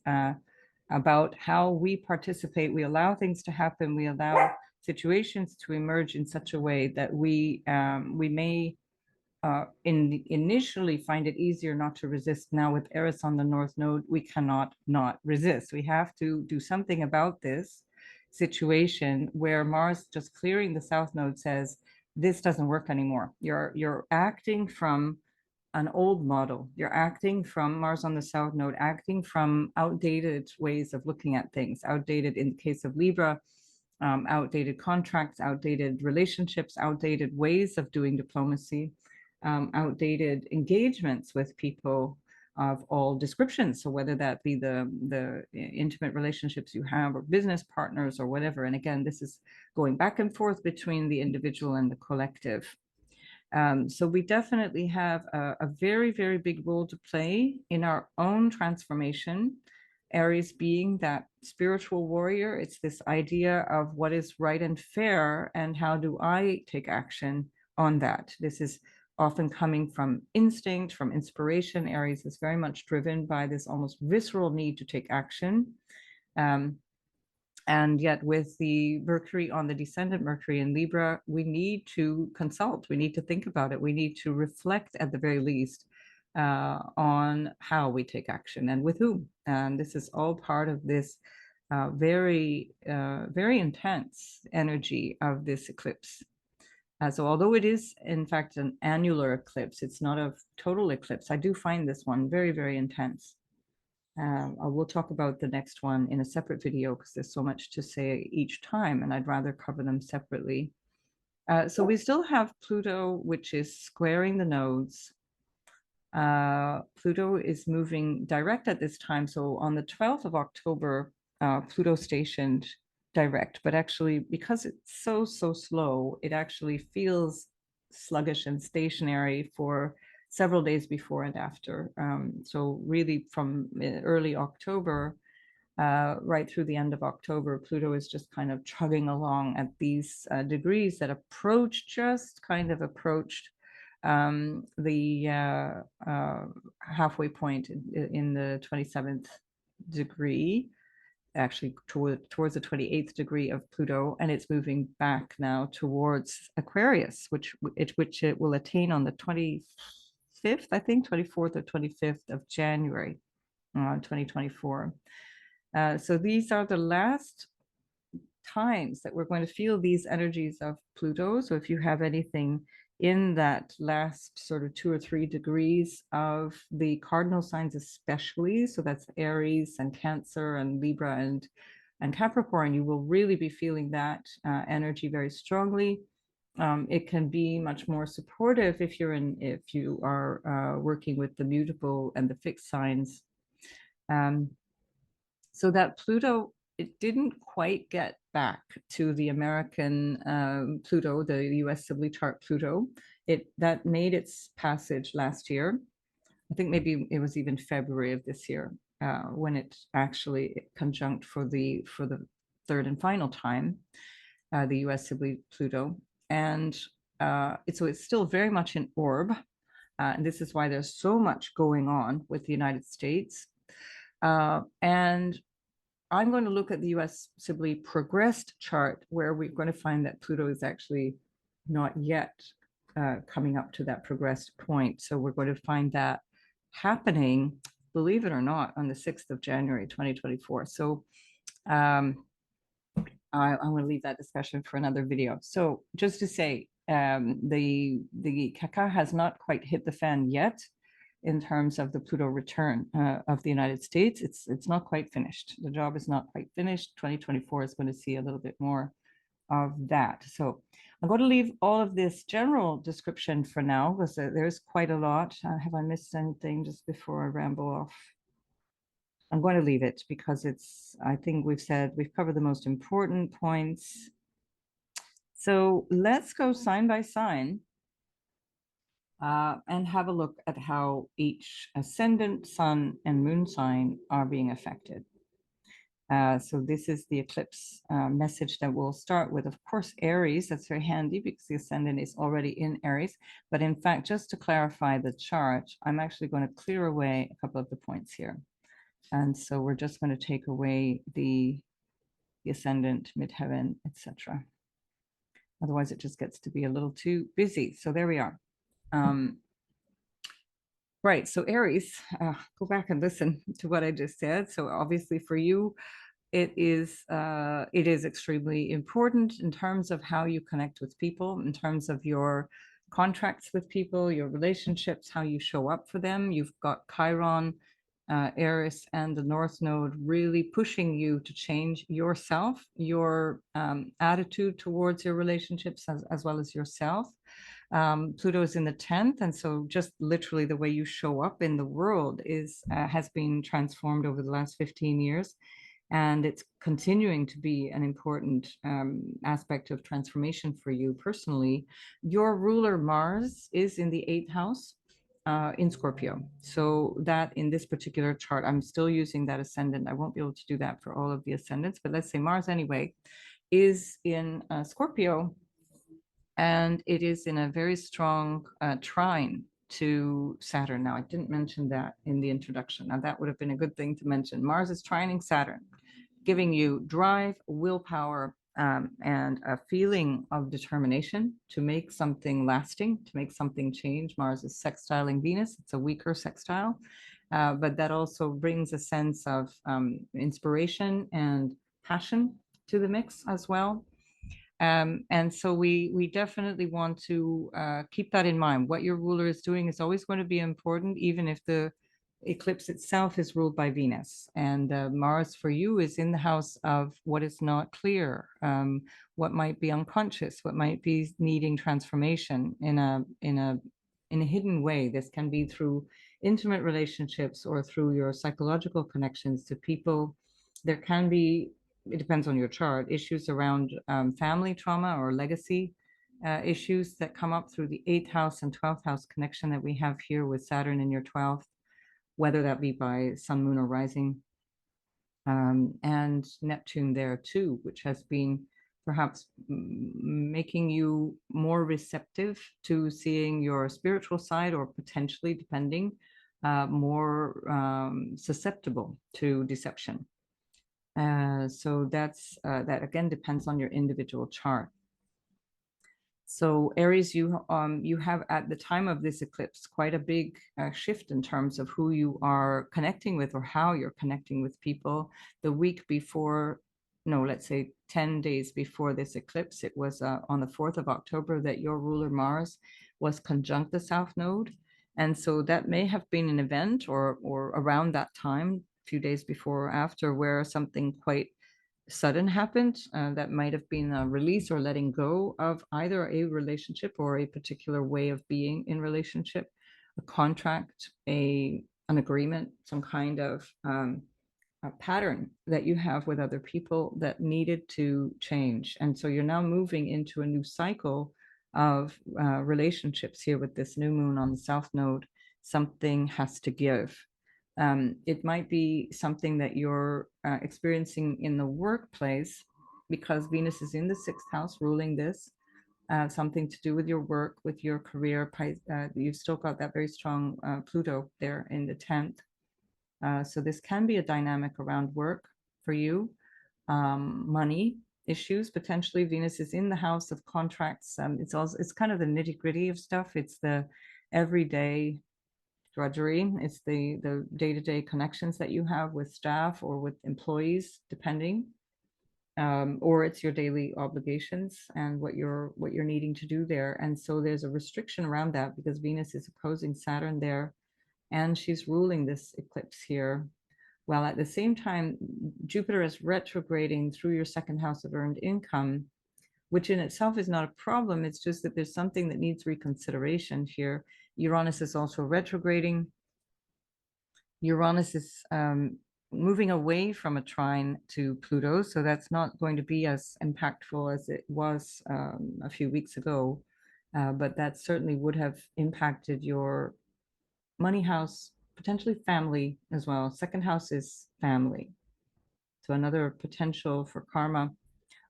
about how we participate. We allow things to happen. We allow situations to emerge in such a way that we may initially find it easier not to resist. Now with Eris on the North Node, we cannot not resist. We have to do something about this situation where Mars just clearing the South Node says, this doesn't work anymore. You're acting from an old model. You're acting from Mars on the South Node, acting from outdated ways of looking at things, outdated in the case of Libra, outdated contracts, outdated relationships, outdated ways of doing diplomacy, outdated engagements with people of all descriptions. So whether that be the intimate relationships you have or business partners or whatever. And again, this is going back and forth between the individual and the collective. So we definitely have a very, very big role to play in our own transformation. Aries being that spiritual warrior, it's this idea of what is right and fair and how do I take action on that. This is often coming from instinct, from inspiration. Aries is very much driven by this almost visceral need to take action. And yet with the Mercury on the descendant Mercury in Libra, we need to consult, we need to think about it, we need to reflect at the very least on how we take action and with whom. And this is all part of this very intense energy of this eclipse. So although it is, in fact, an annular eclipse, it's not a total eclipse. I do find this one very, very intense. I will talk about the next one in a separate video because there's so much to say each time, and I'd rather cover them separately. So we still have Pluto, which is squaring the nodes. Pluto is moving direct at this time. So on the 12th of October, Pluto stationed direct, but actually because it's so slow, it actually feels sluggish and stationary for several days before and after. So really from early October right through the end of October, Pluto is just kind of chugging along at these degrees that just kind of approached the halfway point in the 27th degree, actually towards the 28th degree of Pluto, and it's moving back now towards Aquarius, which it will attain on the 25th, I think, 24th or 25th of January, 2024. So these are the last times that we're going to feel these energies of Pluto. So if you have anything in that last sort of 2 or 3 degrees of the cardinal signs, especially, so that's Aries and Cancer and Libra and Capricorn, you will really be feeling that energy very strongly. It can be much more supportive if you are working with the mutable and the fixed signs. So that Pluto, it didn't quite get back to the American Pluto, the US Sibley chart Pluto. That made its passage last year. I think maybe it was even February of this year when it actually conjunct for the third and final time, the US Sibley Pluto. And so it's still very much in orb. And this is why there's so much going on with the United States. And I'm going to look at the US Sibley progressed chart, where we're going to find that Pluto is actually not yet coming up to that progressed point. So we're going to find that happening, believe it or not, on the 6th of January, 2024. So I'm going to leave that discussion for another video. So just to say, the caca has not quite hit the fan yet in terms of the Pluto return of the United States. It's not quite finished. The job is not quite finished. 2024 is going to see a little bit more of that. So I'm going to leave all of this general description for now, because there's quite a lot. Have I missed anything just before I ramble off? I'm going to leave it because I think we've covered the most important points. So let's go sign by sign and have a look at how each ascendant, sun, and moon sign are being affected. So this is the eclipse message that we'll start with. Of course, Aries, that's very handy because the ascendant is already in Aries. But in fact, just to clarify the chart, I'm actually going to clear away a couple of the points here. And so we're just going to take away the ascendant, midheaven, etc. Otherwise, it just gets to be a little too busy. So there we are. Right, so Aries, go back and listen to what I just said. So obviously for you, it is extremely important in terms of how you connect with people, in terms of your contracts with people, your relationships, how you show up for them. You've got Chiron, Aries, and the North Node really pushing you to change yourself, your attitude towards your relationships as well as yourself. Pluto is in the 10th, and so just literally the way you show up in the world has been transformed over the last 15 years, and it's continuing to be an important aspect of transformation for you personally. Your ruler Mars is in the 8th house in Scorpio, so that in this particular chart, I'm still using that ascendant. I won't be able to do that for all of the ascendants, but let's say Mars anyway is in Scorpio, and it is in a very strong trine to Saturn. Now, I didn't mention that in the introduction. Now, that would have been a good thing to mention. Mars is trining Saturn, giving you drive, willpower, and a feeling of determination to make something lasting, to make something change. Mars is sextiling Venus. It's a weaker sextile, but that also brings a sense of inspiration and passion to the mix as well. And so we definitely want to keep that in mind. What your ruler is doing is always going to be important, even if the eclipse itself is ruled by Venus. And Mars for you is in the house of what is not clear, what might be unconscious, what might be needing transformation in a hidden way. This can be through intimate relationships or through your psychological connections to people. There can be it depends on your chart, issues around family trauma or legacy issues that come up through the 8th house and 12th house connection that we have here with Saturn in your 12th, whether that be by sun, moon, or rising, and Neptune there too, which has been perhaps making you more receptive to seeing your spiritual side, or potentially, depending, more susceptible to deception. So that again depends on your individual chart. So Aries, you have at the time of this eclipse quite a big shift in terms of who you are connecting with or how you're connecting with people. The week before, no, let's say 10 days before this eclipse, it was on the 4th of October that your ruler Mars was conjunct the South Node. And so that may have been an event or around that time, a few days before or after, where something quite sudden happened that might have been a release or letting go of either a relationship or a particular way of being in relationship, a contract, an agreement, some kind of a pattern that you have with other people that needed to change. And so you're now moving into a new cycle of relationships here with this new moon on the South Node. Something has to give. It might be something that you're experiencing in the workplace, because Venus is in the 6th house ruling this, something to do with your work, with your career. You've still got that very strong Pluto there in the 10th. So this can be a dynamic around work for you, money issues. Potentially Venus is in the house of contracts. It's kind of the nitty-gritty of stuff. It's the everyday drudgery. It's the day-to-day connections that you have with staff or with employees, depending, or it's your daily obligations and what you're needing to do there. And so there's a restriction around that because Venus is opposing Saturn there, and she's ruling this eclipse here. While at the same time, Jupiter is retrograding through your 2nd house of earned income, which in itself is not a problem. It's just that there's something that needs reconsideration here. Uranus is also retrograding. Uranus is moving away from a trine to Pluto, so that's not going to be as impactful as it was a few weeks ago, but that certainly would have impacted your money house, potentially family as well. 2nd house is family, so another potential for karma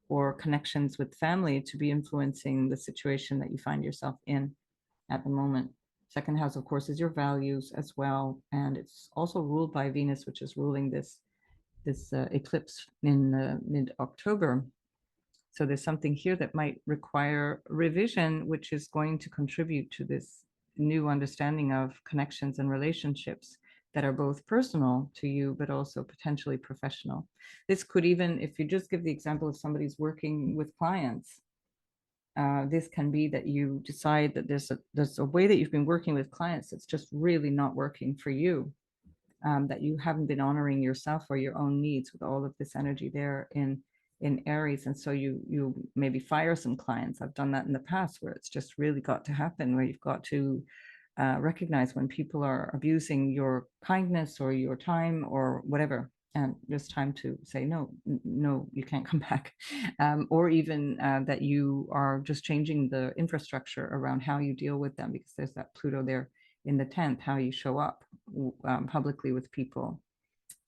or connections with family to be influencing the situation that you find yourself in at the moment. 2nd house, of course, is your values as well, and it's also ruled by Venus, which is ruling this eclipse in mid-October. So there's something here that might require revision, which is going to contribute to this new understanding of connections and relationships that are both personal to you, but also potentially professional. This could even, if you just give the example of somebody's working with clients, this can be that you decide that there's a way that you've been working with clients that's just really not working for you, that you haven't been honoring yourself or your own needs with all of this energy there in Aries. And so you maybe fire some clients. I've done that in the past, where it's just really got to happen, where you've got to recognize when people are abusing your kindness or your time or whatever, and there's time to say no, you can't come back, or even that you are just changing the infrastructure around how you deal with them, because there's that Pluto there in the 10th, how you show up publicly with people.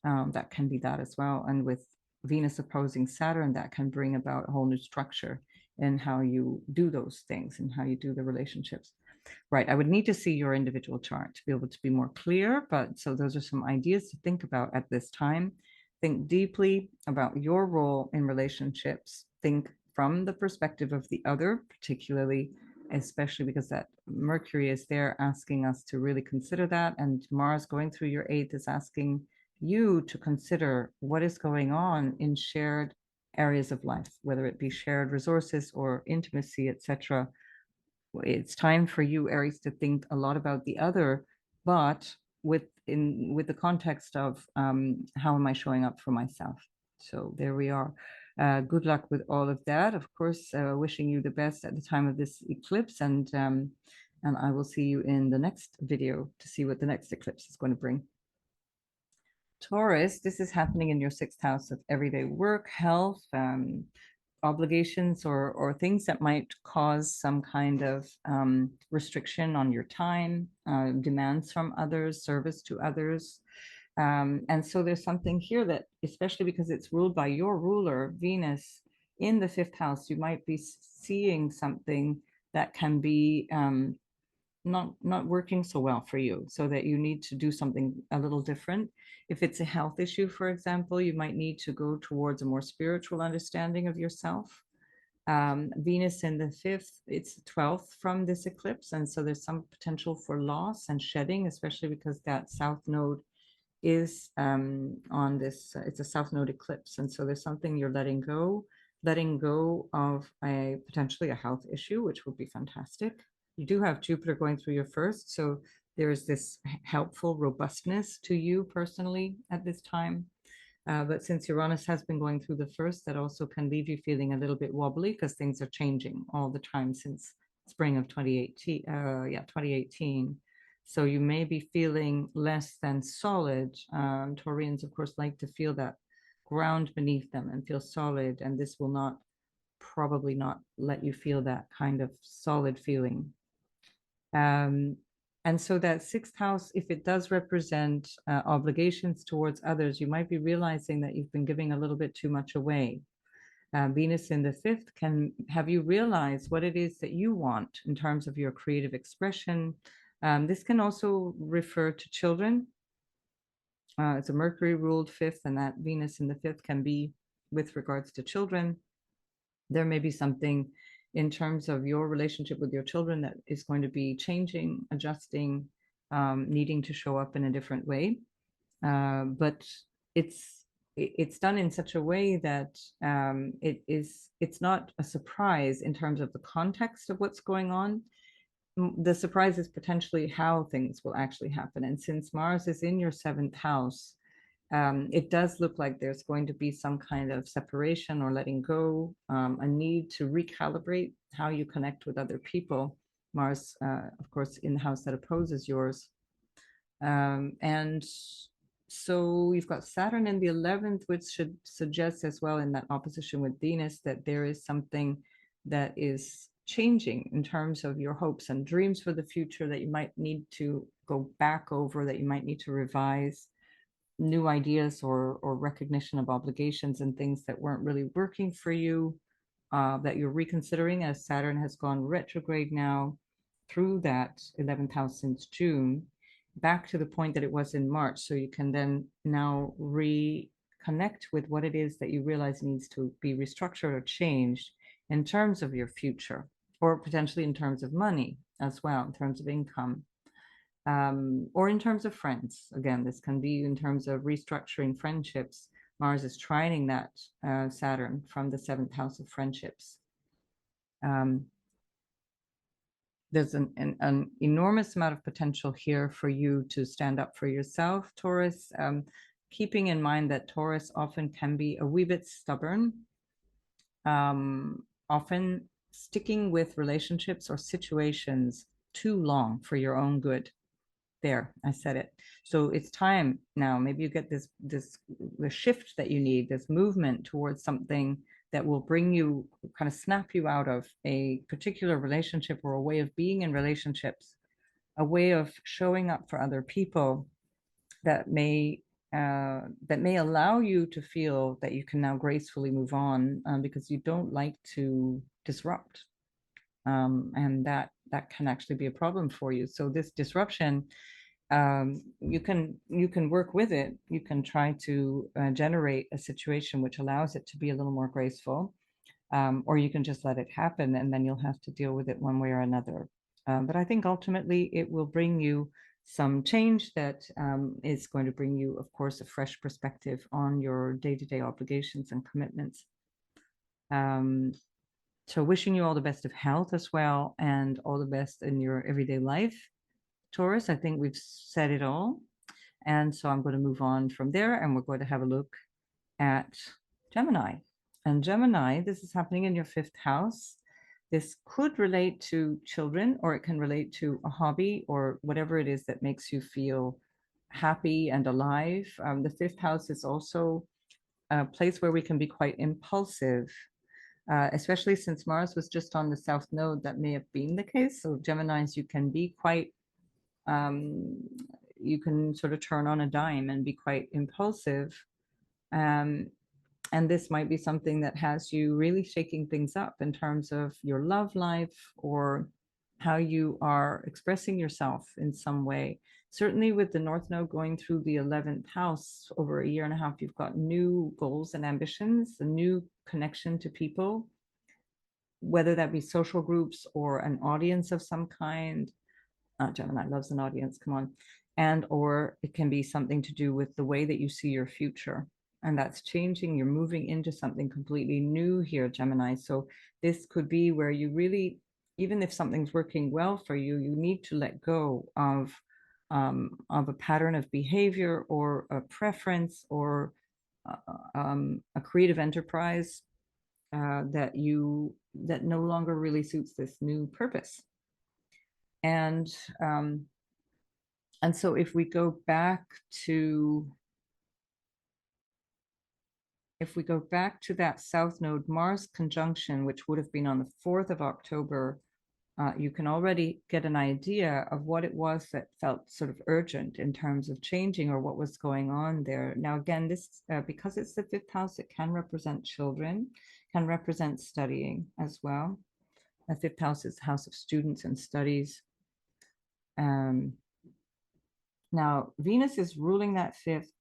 That can be that as well. And with Venus opposing Saturn, that can bring about a whole new structure in how you do those things and how you do the relationships. Right, I would need to see your individual chart to be able to be more clear, but so those are some ideas to think about at this time. Think deeply about your role in relationships. Think from the perspective of the other, particularly, especially because that Mercury is there asking us to really consider that, and Mars going through your 8th is asking you to consider what is going on in shared areas of life, whether it be shared resources or intimacy, etc. It's time for you, Aries, to think a lot about the other, but with the context of how am I showing up for myself? So there we are. Good luck with all of that. Of course, wishing you the best at the time of this eclipse, and I will see you in the next video to see what the next eclipse is going to bring. Taurus, this is happening in your sixth house of everyday work, health, obligations, or things that might cause some kind of restriction on your time, demands from others, service to others. And so there's something here that, especially because it's ruled by your ruler, Venus, in the fifth house, you might be seeing something that can be not working so well for you, so that you need to do something a little different. If it's a health issue, for example, you might need to go towards a more spiritual understanding of yourself. Venus in the fifth, it's the 12th from this eclipse, and so there's some potential for loss and shedding, especially because that south node is on this, it's a south node eclipse, and so there's something you're letting go of a potentially a health issue, which would be fantastic. You do have Jupiter going through your first, so there's this helpful robustness to you personally at this time. But since Uranus has been going through the first, that also can leave you feeling a little bit wobbly because things are changing all the time since spring of 2018. 2018. So you may be feeling less than solid. Taurians, of course, like to feel that ground beneath them and feel solid, and this will not probably not let you feel that kind of solid feeling. And so that sixth house, if it does represent obligations towards others, you might be realizing that you've been giving a little bit too much away. Venus in the fifth can have you realize what it is that you want in terms of your creative expression. This can also refer to children. It's a Mercury ruled fifth, and that Venus in the fifth can be with regards to children. There may be something in terms of your relationship with your children that is going to be changing, adjusting, needing to show up in a different way. But it's done in such a way that it's not a surprise in terms of the context of what's going on. The surprise is potentially how things will actually happen. And since Mars is in your seventh house, it does look like there's going to be some kind of separation or letting go, a need to recalibrate how you connect with other people. Mars, of course, in the house that opposes yours. And so you've got Saturn in the 11th, which should suggest as well in that opposition with Venus that there is something that is changing in terms of your hopes and dreams for the future that you might need to go back over, that you might need to revise new ideas or recognition of obligations and things that weren't really working for you, that you're reconsidering as Saturn has gone retrograde now through that 11th house since June, back to the point that it was in March. So you can then now reconnect with what it is that you realize needs to be restructured or changed in terms of your future, or potentially in terms of money as well, in terms of income. Or in terms of friends. Again, this can be in terms of restructuring friendships. Mars is trining that Saturn from the seventh house of friendships. There's an enormous amount of potential here for you to stand up for yourself, Taurus, keeping in mind that Taurus often can be a wee bit stubborn, often sticking with relationships or situations too long for your own good. There, I said it. So it's time now. Maybe you get the shift that you need, this movement towards something that will bring you, kind of snap you out of a particular relationship or a way of being in relationships, a way of showing up for other people that may allow you to feel that you can now gracefully move on, because you don't like to disrupt, and that can actually be a problem for you. So this disruption, you can work with it. You can try to generate a situation which allows it to be a little more graceful, or you can just let it happen, and then you'll have to deal with it one way or another. But I think ultimately it will bring you some change that is going to bring you, of course, a fresh perspective on your day-to-day obligations and commitments. So wishing you all the best of health as well, and all the best in your everyday life, Taurus. I think we've said it all. And so I'm going to move on from there, and we're going to have a look at Gemini. And Gemini, this is happening in your fifth house. This could relate to children, or it can relate to a hobby or whatever it is that makes you feel happy and alive. The fifth house is also a place where we can be quite impulsive, especially since Mars was just on the south node. That may have been the case. So Geminis, you can be quite, you can sort of turn on a dime and be quite impulsive. Um, and this might be something that has you really shaking things up in terms of your love life or how you are expressing yourself in some way. Certainly with the North Node going through the 11th house over a year and a half, you've got new goals and ambitions, a new connection to people, whether that be social groups or an audience of some kind. Gemini loves an audience, come on. And or it can be something to do with the way that you see your future. And that's changing. You're moving into something completely new here, Gemini. So this could be where you really, even if something's working well for you, you need to let go of a pattern of behavior or a preference or a creative enterprise that no longer really suits this new purpose. And um, and so if we go back to that South Node Mars conjunction, which would have been on the 4th of October, you can already get an idea of what it was that felt sort of urgent in terms of changing or what was going on there. Now, again, this because it's the fifth house, it can represent children, can represent studying as well. The fifth house is the house of students and studies. Now, Venus is ruling that fifth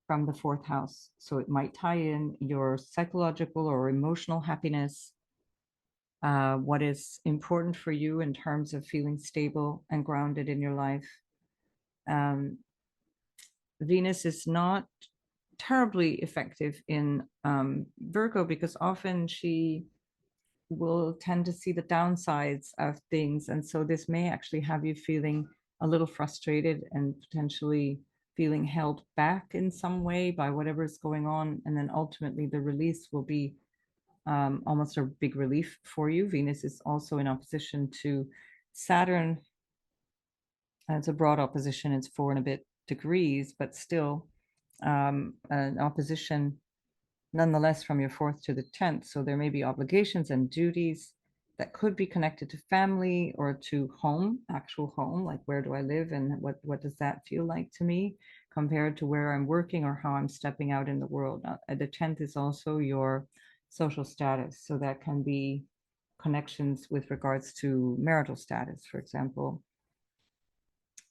from the fourth house. So it might tie in your psychological or emotional happiness, what is important for you in terms of feeling stable and grounded in your life. Venus is not terribly effective in Virgo because often she will tend to see the downsides of things. And so this may actually have you feeling a little frustrated and potentially feeling held back in some way by whatever is going on. And then ultimately the release will be almost a big relief for you. Venus is also in opposition to Saturn. It's a broad opposition. It's 4 and a bit degrees, but still an opposition nonetheless from your 4th to the 10th. So there may be obligations and duties that could be connected to family or to home, actual home, like where do I live and what does that feel like to me compared to where I'm working or how I'm stepping out in the world. The 10th is also your social status. So that can be connections with regards to marital status, for example,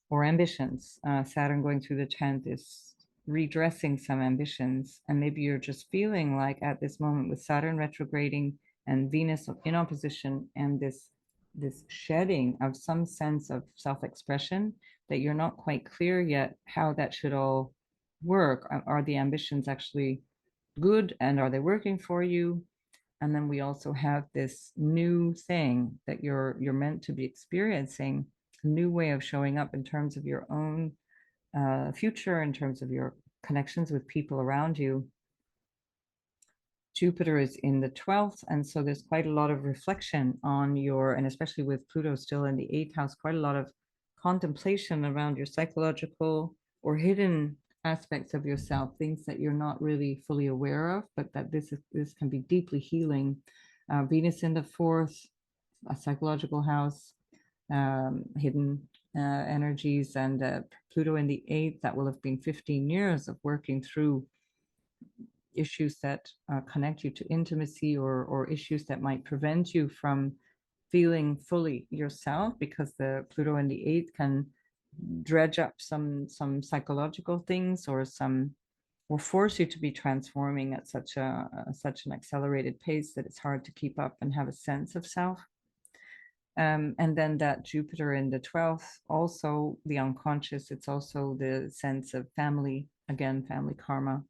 or ambitions. Saturn going through the 10th is redressing some ambitions. And maybe you're just feeling like at this moment with Saturn retrograding and Venus in opposition and this shedding of some sense of self-expression that you're not quite clear yet how that should all work. Are the ambitions actually good and are they working for you? And then we also have this new thing that you're meant to be experiencing, a new way of showing up in terms of your own future, in terms of your connections with people around you. Jupiter is in the 12th, and so there's quite a lot of reflection on your, and especially with Pluto still in the 8th house, quite a lot of contemplation around your psychological or hidden aspects of yourself, things that you're not really fully aware of, but that this can be deeply healing. Venus in the 4th, a psychological house, hidden energies, and Pluto in the 8th, that will have been 15 years of working through issues that connect you to intimacy or issues that might prevent you from feeling fully yourself, because the Pluto in the 8th can dredge up some psychological things or force you to be transforming at such an accelerated pace that it's hard to keep up and have a sense of self. And then that Jupiter in the 12th, also the unconscious, it's also the sense of family, again, family karma,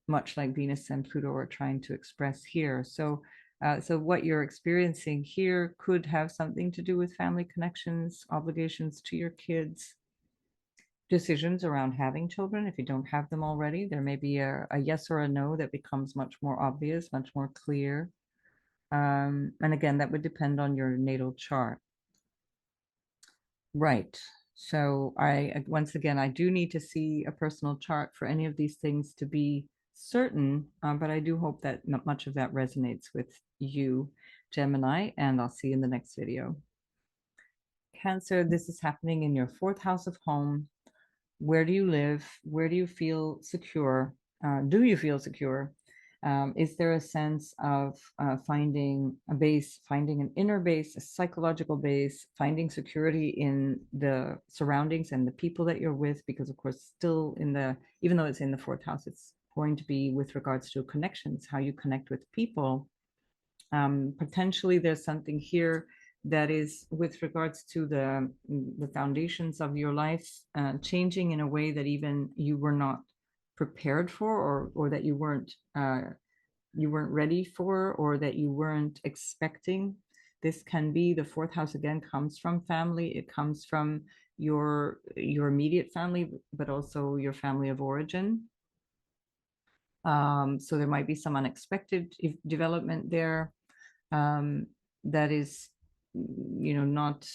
much like Venus and Pluto are trying to express here. So what you're experiencing here could have something to do with family connections, obligations to your kids, decisions around having children. If you don't have them already, there may be a yes or a no that becomes much more obvious, much more clear. And again, that would depend on your natal chart. Right. So once again, I do need to see a personal chart for any of these things to be certain, but I do hope that not much of that resonates with you, Gemini, and I'll see you in the next video. Cancer, this is happening in your fourth house of home. Where do you live? Where do you feel secure? Do you feel secure? Is there a sense of finding a base, finding an inner base, a psychological base, finding security in the surroundings and the people that you're with? Because of course, still even though it's in the fourth house, it's going to be with regards to connections, how you connect with people. Potentially there's something here that is with regards to the foundations of your life changing in a way that even you were not prepared for, or that you weren't ready for, or that you weren't expecting. This can be, the fourth house again comes from family. It comes from your immediate family, but also your family of origin. So there might be some unexpected development there. That is, not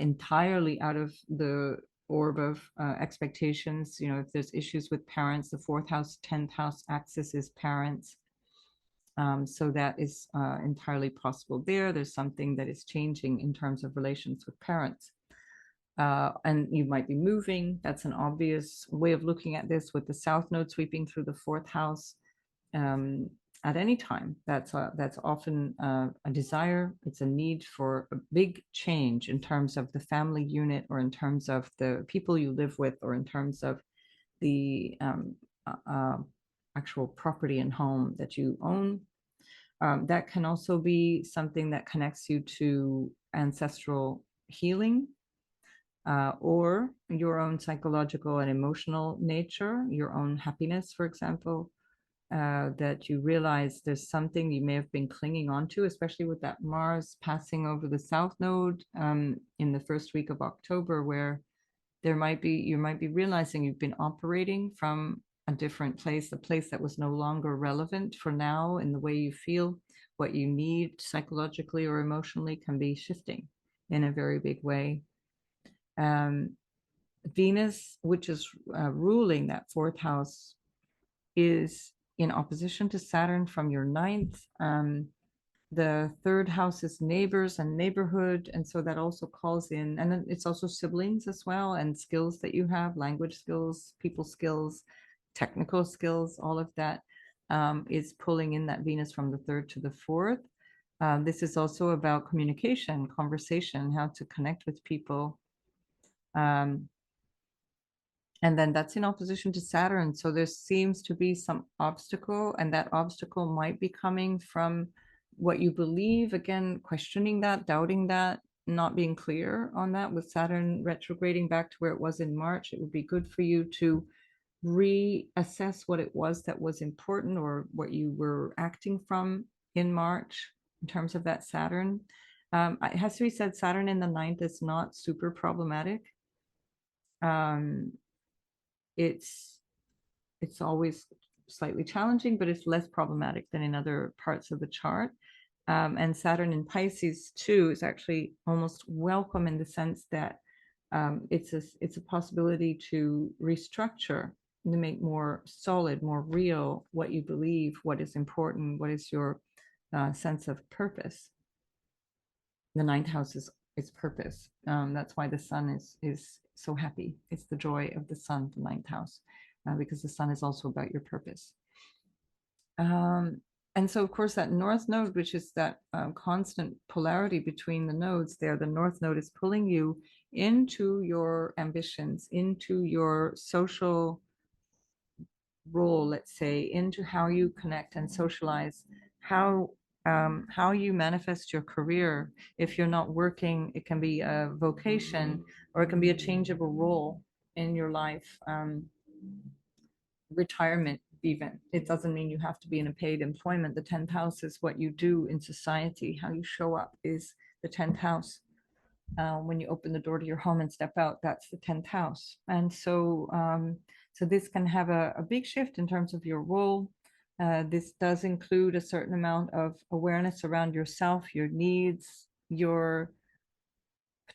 entirely out of the orb of expectations. If there's issues with parents, the fourth house, 10th house axis is parents. So that is entirely possible there. There's something that is changing in terms of relations with parents. And you might be moving. That's an obvious way of looking at this, with the south node sweeping through the fourth house. At any time, that's often a desire. It's a need for a big change in terms of the family unit, or in terms of the people you live with, or in terms of the actual property and home that you own. That can also be something that connects you to ancestral healing, or your own psychological and emotional nature, your own happiness, for example. That you realize there's something you may have been clinging on to, especially with that Mars passing over the South Node in the first week of October, where you might be realizing you've been operating from a different place, a place that was no longer relevant for now in the way you feel. What you need psychologically or emotionally can be shifting in a very big way. Venus, which is ruling that fourth house, is in opposition to Saturn from your ninth. The third house is neighbors and neighborhood. And so that also calls in, and then it's also siblings as well, and skills that you have, language skills, people skills, technical skills, all of that is pulling in that Venus from the third to the fourth. This is also about communication, conversation, how to connect with people. And then that's in opposition to Saturn. So there seems to be some obstacle, and that obstacle might be coming from what you believe. Again, questioning that, doubting that, not being clear on that. With Saturn retrograding back to where it was in March, it would be good for you to reassess what it was that was important, or what you were acting from in March in terms of that Saturn. It has to be said, Saturn in the ninth is not super problematic. It's always slightly challenging, but it's less problematic than in other parts of the chart. And Saturn in Pisces too is actually almost welcome, in the sense that it's a possibility to restructure, to make more solid, more real what you believe, what is important, what is your sense of purpose. The ninth house is purpose. That's why the sun is so happy. It's the joy of the sun, the ninth house, because the sun is also about your purpose. And so, of course, that north node, which is that constant polarity between the nodes there, the north node is pulling you into your ambitions, into your social role, let's say, into how you connect and socialize, how you manifest your career. If you're not working, it can be a vocation, or it can be a change of a role in your life. Retirement, even. It doesn't mean you have to be in a paid employment. The 10th house is what you do in society. How you show up is the 10th house. When you open the door to your home and step out, that's the 10th house. And so so this can have a big shift in terms of your role. This does include a certain amount of awareness around yourself, your needs, your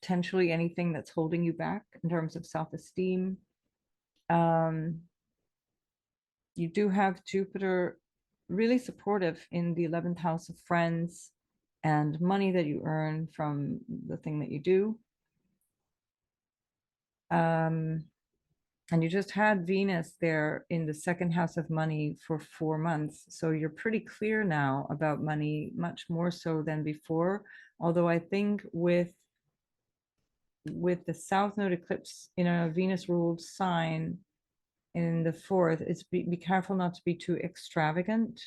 potentially anything that's holding you back in terms of self-esteem. Um, you do have Jupiter really supportive in the 11th house of friends and money that you earn from the thing that you do. And you just had Venus there in the second house of money for 4 months. So you're pretty clear now about money, much more so than before. Although I think with the South Node eclipse in a Venus ruled sign in the fourth, it's be careful not to be too extravagant.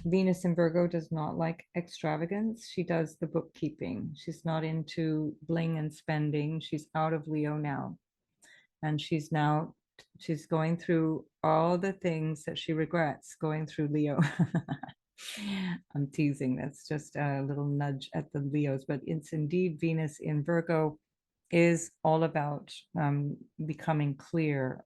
Venus in Virgo does not like extravagance. She does the bookkeeping. She's not into bling and spending. She's out of Leo now. And she's going through all the things that she regrets going through Leo. I'm teasing. That's just a little nudge at the Leos, but it's indeed Venus in Virgo is all about becoming clear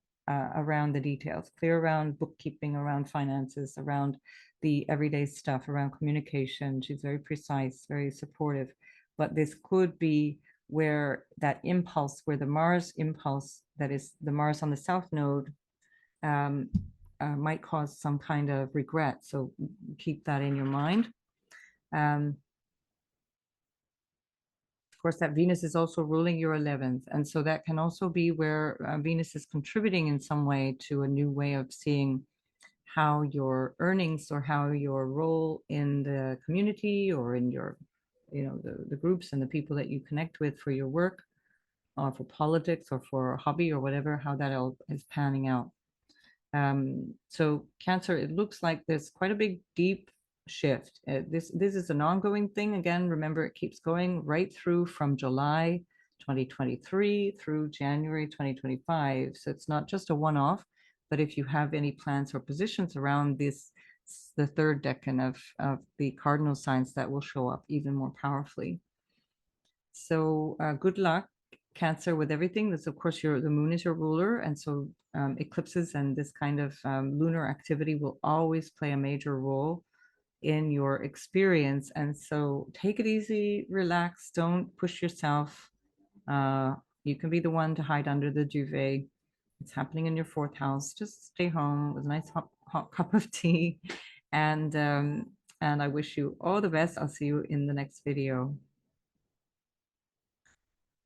around the details, clear around bookkeeping, around finances, around the everyday stuff, around communication. She's very precise, very supportive. But this could be where that impulse, where the Mars impulse, that is the Mars on the South Node, might cause some kind of regret. So keep that in your mind. Of course, that Venus is also ruling your 11th. And so that can also be where Venus is contributing in some way to a new way of seeing how your earnings or how your role in the community or in your, the groups and the people that you connect with for your work or for politics or for a hobby or whatever, how that all is panning out. So Cancer, it looks like there's quite a big, deep shift. This is an ongoing thing. Again, remember, it keeps going right through from July 2023 through January 2025. So it's not just a one-off, but if you have any plans or positions around this, the third decan of the cardinal signs, that will show up even more powerfully. So good luck, Cancer, with everything. This, of course, the moon is your ruler, and so eclipses and this kind of lunar activity will always play a major role in your experience. And so take it easy, relax, don't push yourself. You can be the one to hide under the duvet. It's happening in your fourth house. Just stay home with a nice hot cup of tea, and I wish you all the best. I'll see you in the next video.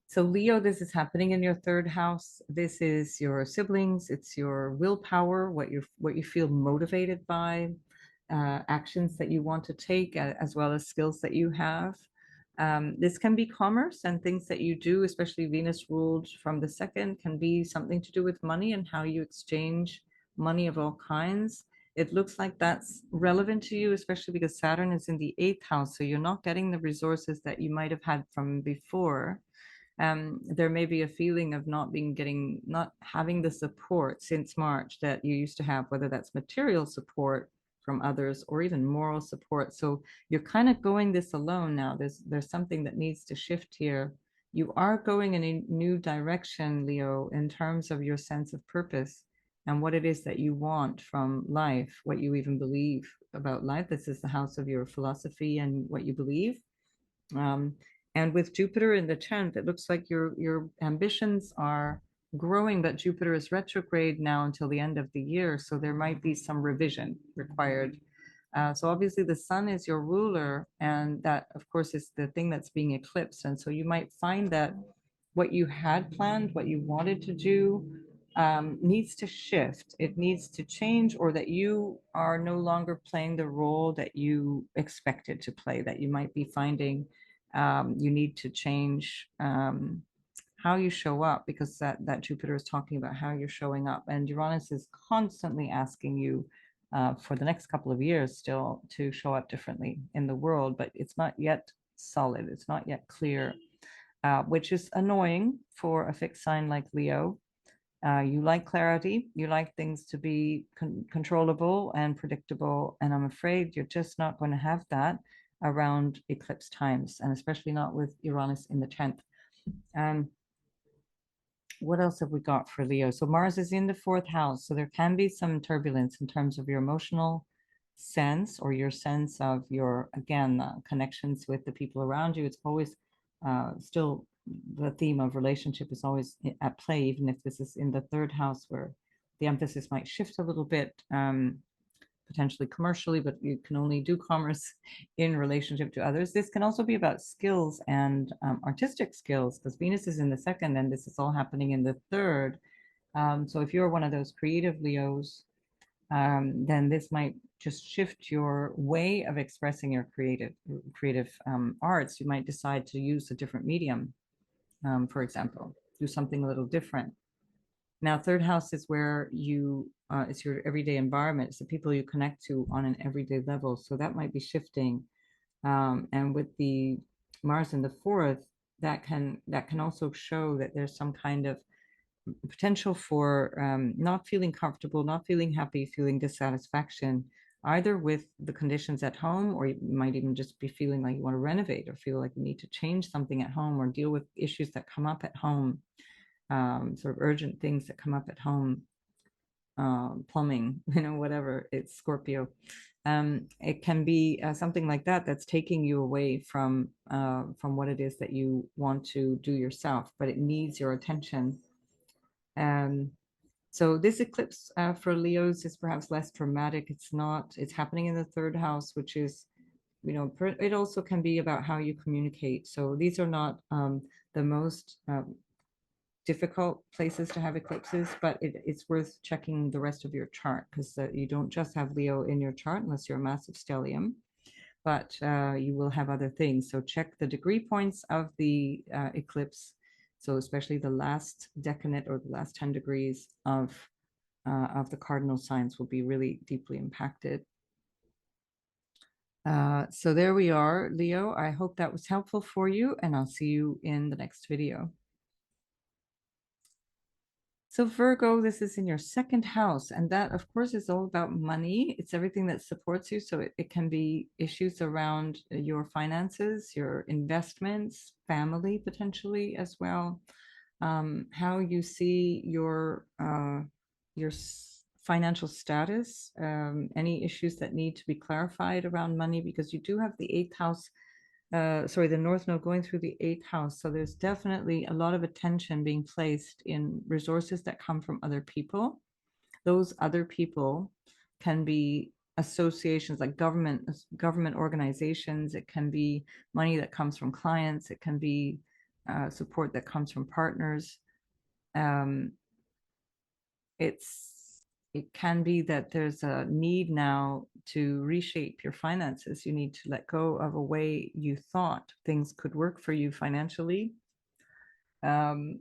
So Leo, this is happening in your third house. This is your siblings. It's your willpower, what you feel motivated by, actions that you want to take, as well as skills that you have. This can be commerce and things that you do, especially Venus ruled from the second, can be something to do with money and how you exchange money of all kinds. It looks like that's relevant to you, especially because Saturn is in the eighth house. So you're not getting the resources that you might have had from before. There may be a feeling of not having the support since March that you used to have, whether that's material support from others or even moral support. So you're kind of going this alone now. There's something that needs to shift here. You are going in a new direction, Leo, in terms of your sense of purpose and what it is that you want from life, what you even believe about life. This is the house of your philosophy and what you believe. And with Jupiter in the 10th, it looks like your ambitions are growing, but Jupiter is retrograde now until the end of the year. So there might be some revision required. So obviously the sun is your ruler, and that, of course, is the thing that's being eclipsed. And so you might find that what you had planned, what you wanted to do, needs to shift. It needs to change, or that you are no longer playing the role that you expected to play, that you might be finding you need to change how you show up, because that Jupiter is talking about how you're showing up, and Uranus is constantly asking you for the next couple of years still to show up differently in the world, but it's not yet solid, it's not yet clear, which is annoying for a fixed sign like Leo. You like clarity, you like things to be controllable and predictable, and I'm afraid you're just not going to have that around eclipse times, and especially not with Uranus in the 10th. What else have we got for Leo? So Mars is in the fourth house, so there can be some turbulence in terms of your emotional sense, or your sense of your, again, connections with the people around you. It's always still the theme of relationship is always at play, even if this is in the third house where the emphasis might shift a little bit, potentially commercially, but you can only do commerce in relationship to others. This can also be about skills and artistic skills, because Venus is in the second and this is all happening in the third. So if you're one of those creative Leos, then this might just shift your way of expressing your creative arts. You might decide to use a different medium, for example, do something a little different. Now, third house is where it's your everyday environment. It's the people you connect to on an everyday level. So that might be shifting. And with the Mars in the fourth, that can also show that there's some kind of potential for not feeling comfortable, not feeling happy, feeling dissatisfaction, either with the conditions at home, or you might even just be feeling like you want to renovate or feel like you need to change something at home or deal with issues that come up at home, sort of urgent things that come up at home, plumbing, whatever. It's Scorpio. It can be something like that that's taking you away from what it is that you want to do yourself, but it needs your attention. So this eclipse for Leos is perhaps less dramatic. It's happening in the third house, which is, it also can be about how you communicate. So these are not the most difficult places to have eclipses, but it's worth checking the rest of your chart, because you don't just have Leo in your chart unless you're a massive stellium, but you will have other things. So check the degree points of the eclipse. So especially the last decanate or the last 10 degrees of the cardinal signs will be really deeply impacted. So there we are, Leo. I hope that was helpful for you, and I'll see you in the next video. So Virgo, this is in your second house, and that, of course, is all about money. It's everything that supports you. So it can be issues around your finances, your investments, family potentially as well, how you see your financial status, any issues that need to be clarified around money, because you do have the eighth house, the North Node going through the eighth house. So there's definitely a lot of attention being placed in resources that come from other people. Those other people can be associations like government organizations. It can be money that comes from clients. It can be support that comes from partners. It can be that there's a need now to reshape your finances. You need to let go of a way you thought things could work for you financially, and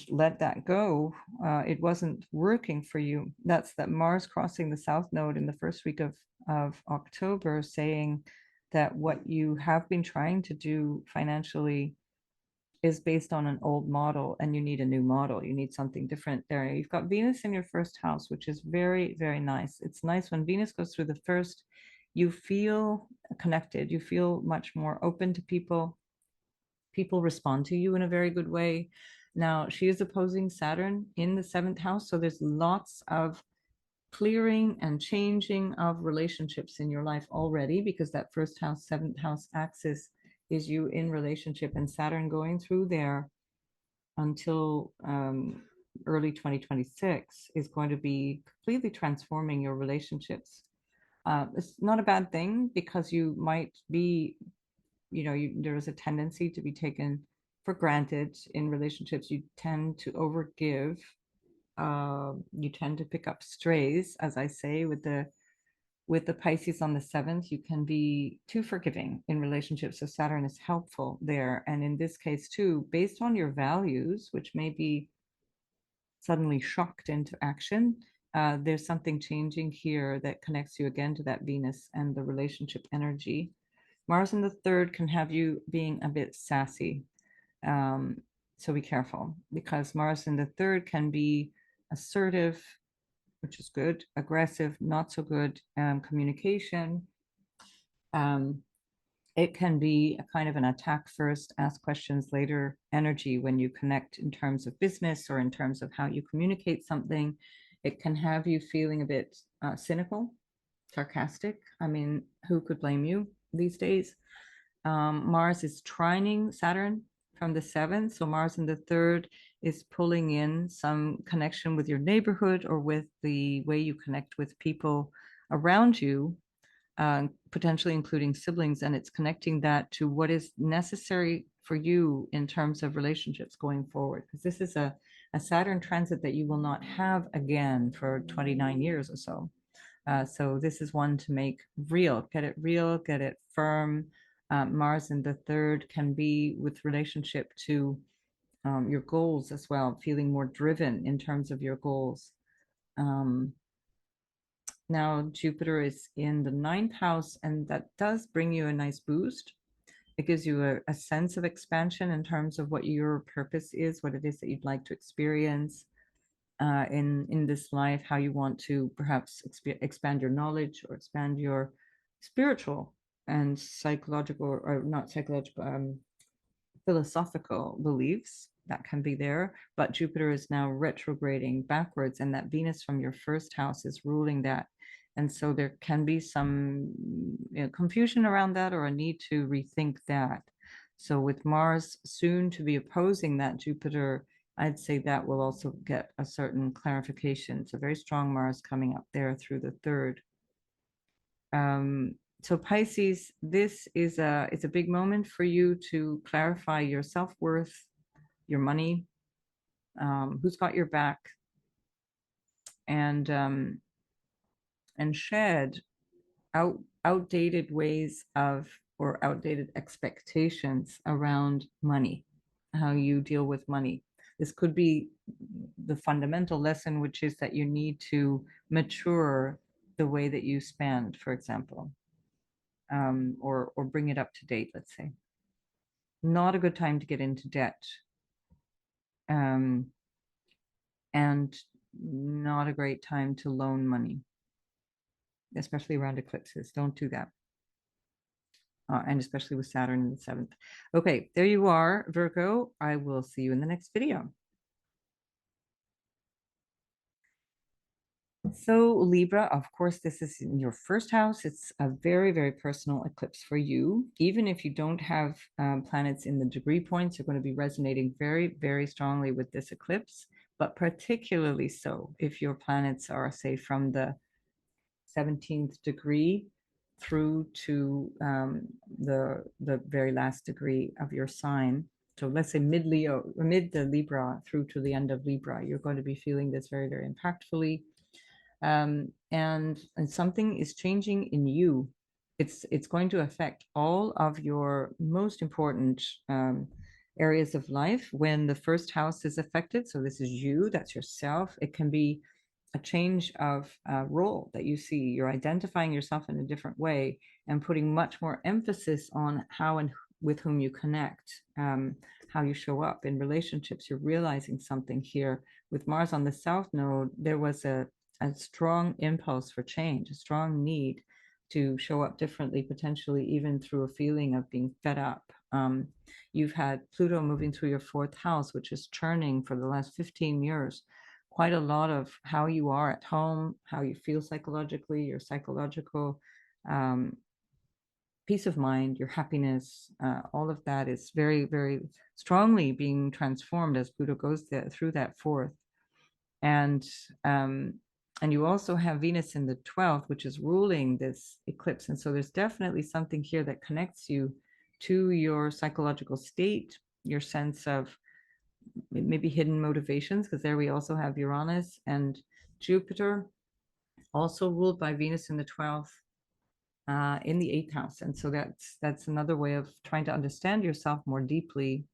let that go. It wasn't working for you. That's that Mars crossing the South Node in the first week of October, saying that what you have been trying to do financially is based on an old model, and you need a new model. You need something different there. You've got Venus in your first house, which is very, very nice. It's nice when Venus goes through the first, you feel connected. You feel much more open to people. People respond to you in a very good way. Now, she is opposing Saturn in the seventh house. So there's lots of clearing and changing of relationships in your life already, because that first house, seventh house axis is you in relationship, and Saturn going through there until early 2026 is going to be completely transforming your relationships. It's not a bad thing, because you might be, there is a tendency to be taken for granted in relationships. You tend to overgive. You tend to pick up strays, as I say, with the Pisces on the seventh. You can be too forgiving in relationships. So Saturn is helpful there. And in this case too, based on your values, which may be suddenly shocked into action, there's something changing here that connects you again to that Venus and the relationship energy. Mars in the third can have you being a bit sassy. So be careful, because Mars in the third can be assertive, which is good, aggressive, not so good, communication. It can be a kind of an attack first, ask questions later energy when you connect in terms of business or in terms of how you communicate something. It can have you feeling a bit cynical, sarcastic. I mean, who could blame you these days? Mars is trining Saturn from the 7th. So Mars in the 3rd is pulling in some connection with your neighborhood or with the way you connect with people around you, potentially including siblings. And it's connecting that to what is necessary for you in terms of relationships going forward. Because this is a Saturn transit that you will not have again for 29 years or so. So this is one to make real, get it firm. Mars in the 3rd can be with relationship to your goals as well, feeling more driven in terms of your goals. Now Jupiter is in the 9th house, and that does bring you a nice boost. It gives you a sense of expansion in terms of what your purpose is, what it is that you'd like to experience in this life, how you want to perhaps expand your knowledge or expand your spiritual and psychological, or not psychological, philosophical beliefs that can be there. But Jupiter is now retrograding backwards, and that Venus from your 1st house is ruling that. And so there can be some confusion around that, or a need to rethink that. So with Mars soon to be opposing that Jupiter, I'd say that will also get a certain clarification. It's a very strong Mars coming up there through the 3rd. So Pisces, this is it's a big moment for you to clarify your self-worth, your money, who's got your back, and shed outdated ways of, or outdated expectations around money, how you deal with money. This could be the fundamental lesson, which is that you need to mature the way that you spend, for example, or bring it up to date, let's say. Not a good time to get into debt, and not a great time to loan money, especially around eclipses. Don't do that. And especially with Saturn in the 7th. Okay, there you are, Virgo. I will see you in the next video. So Libra, of course, this is in your 1st house. It's a very, very personal eclipse for you. Even if you don't have planets in the degree points, you're going to be resonating very, very strongly with this eclipse, but particularly so if your planets are, say, from the 17th degree through to the very last degree of your sign. So let's say mid Leo, mid the Libra through to the end of Libra, you're going to be feeling this very, very impactfully. And something is changing in you. It's going to affect all of your most important areas of life when the 1st house is affected. So this is you, that's yourself. It can be a change of role that you see. You're identifying yourself in a different way and putting much more emphasis on how and with whom you connect, how you show up in relationships. You're realizing something here. With Mars on the South Node, there was a strong impulse for change, a strong need to show up differently, potentially even through a feeling of being fed up. You've had Pluto moving through your 4th house, which is churning for the last 15 years. Quite a lot of how you are at home, how you feel psychologically, your psychological peace of mind, your happiness, all of that is very, very strongly being transformed as Pluto goes through that 4th. And you also have Venus in the 12th, which is ruling this eclipse. And so there's definitely something here that connects you to your psychological state, your sense of maybe hidden motivations, because there we also have Uranus and Jupiter, also ruled by Venus in the 12th, in the 8th house. And so that's another way of trying to understand yourself more deeply.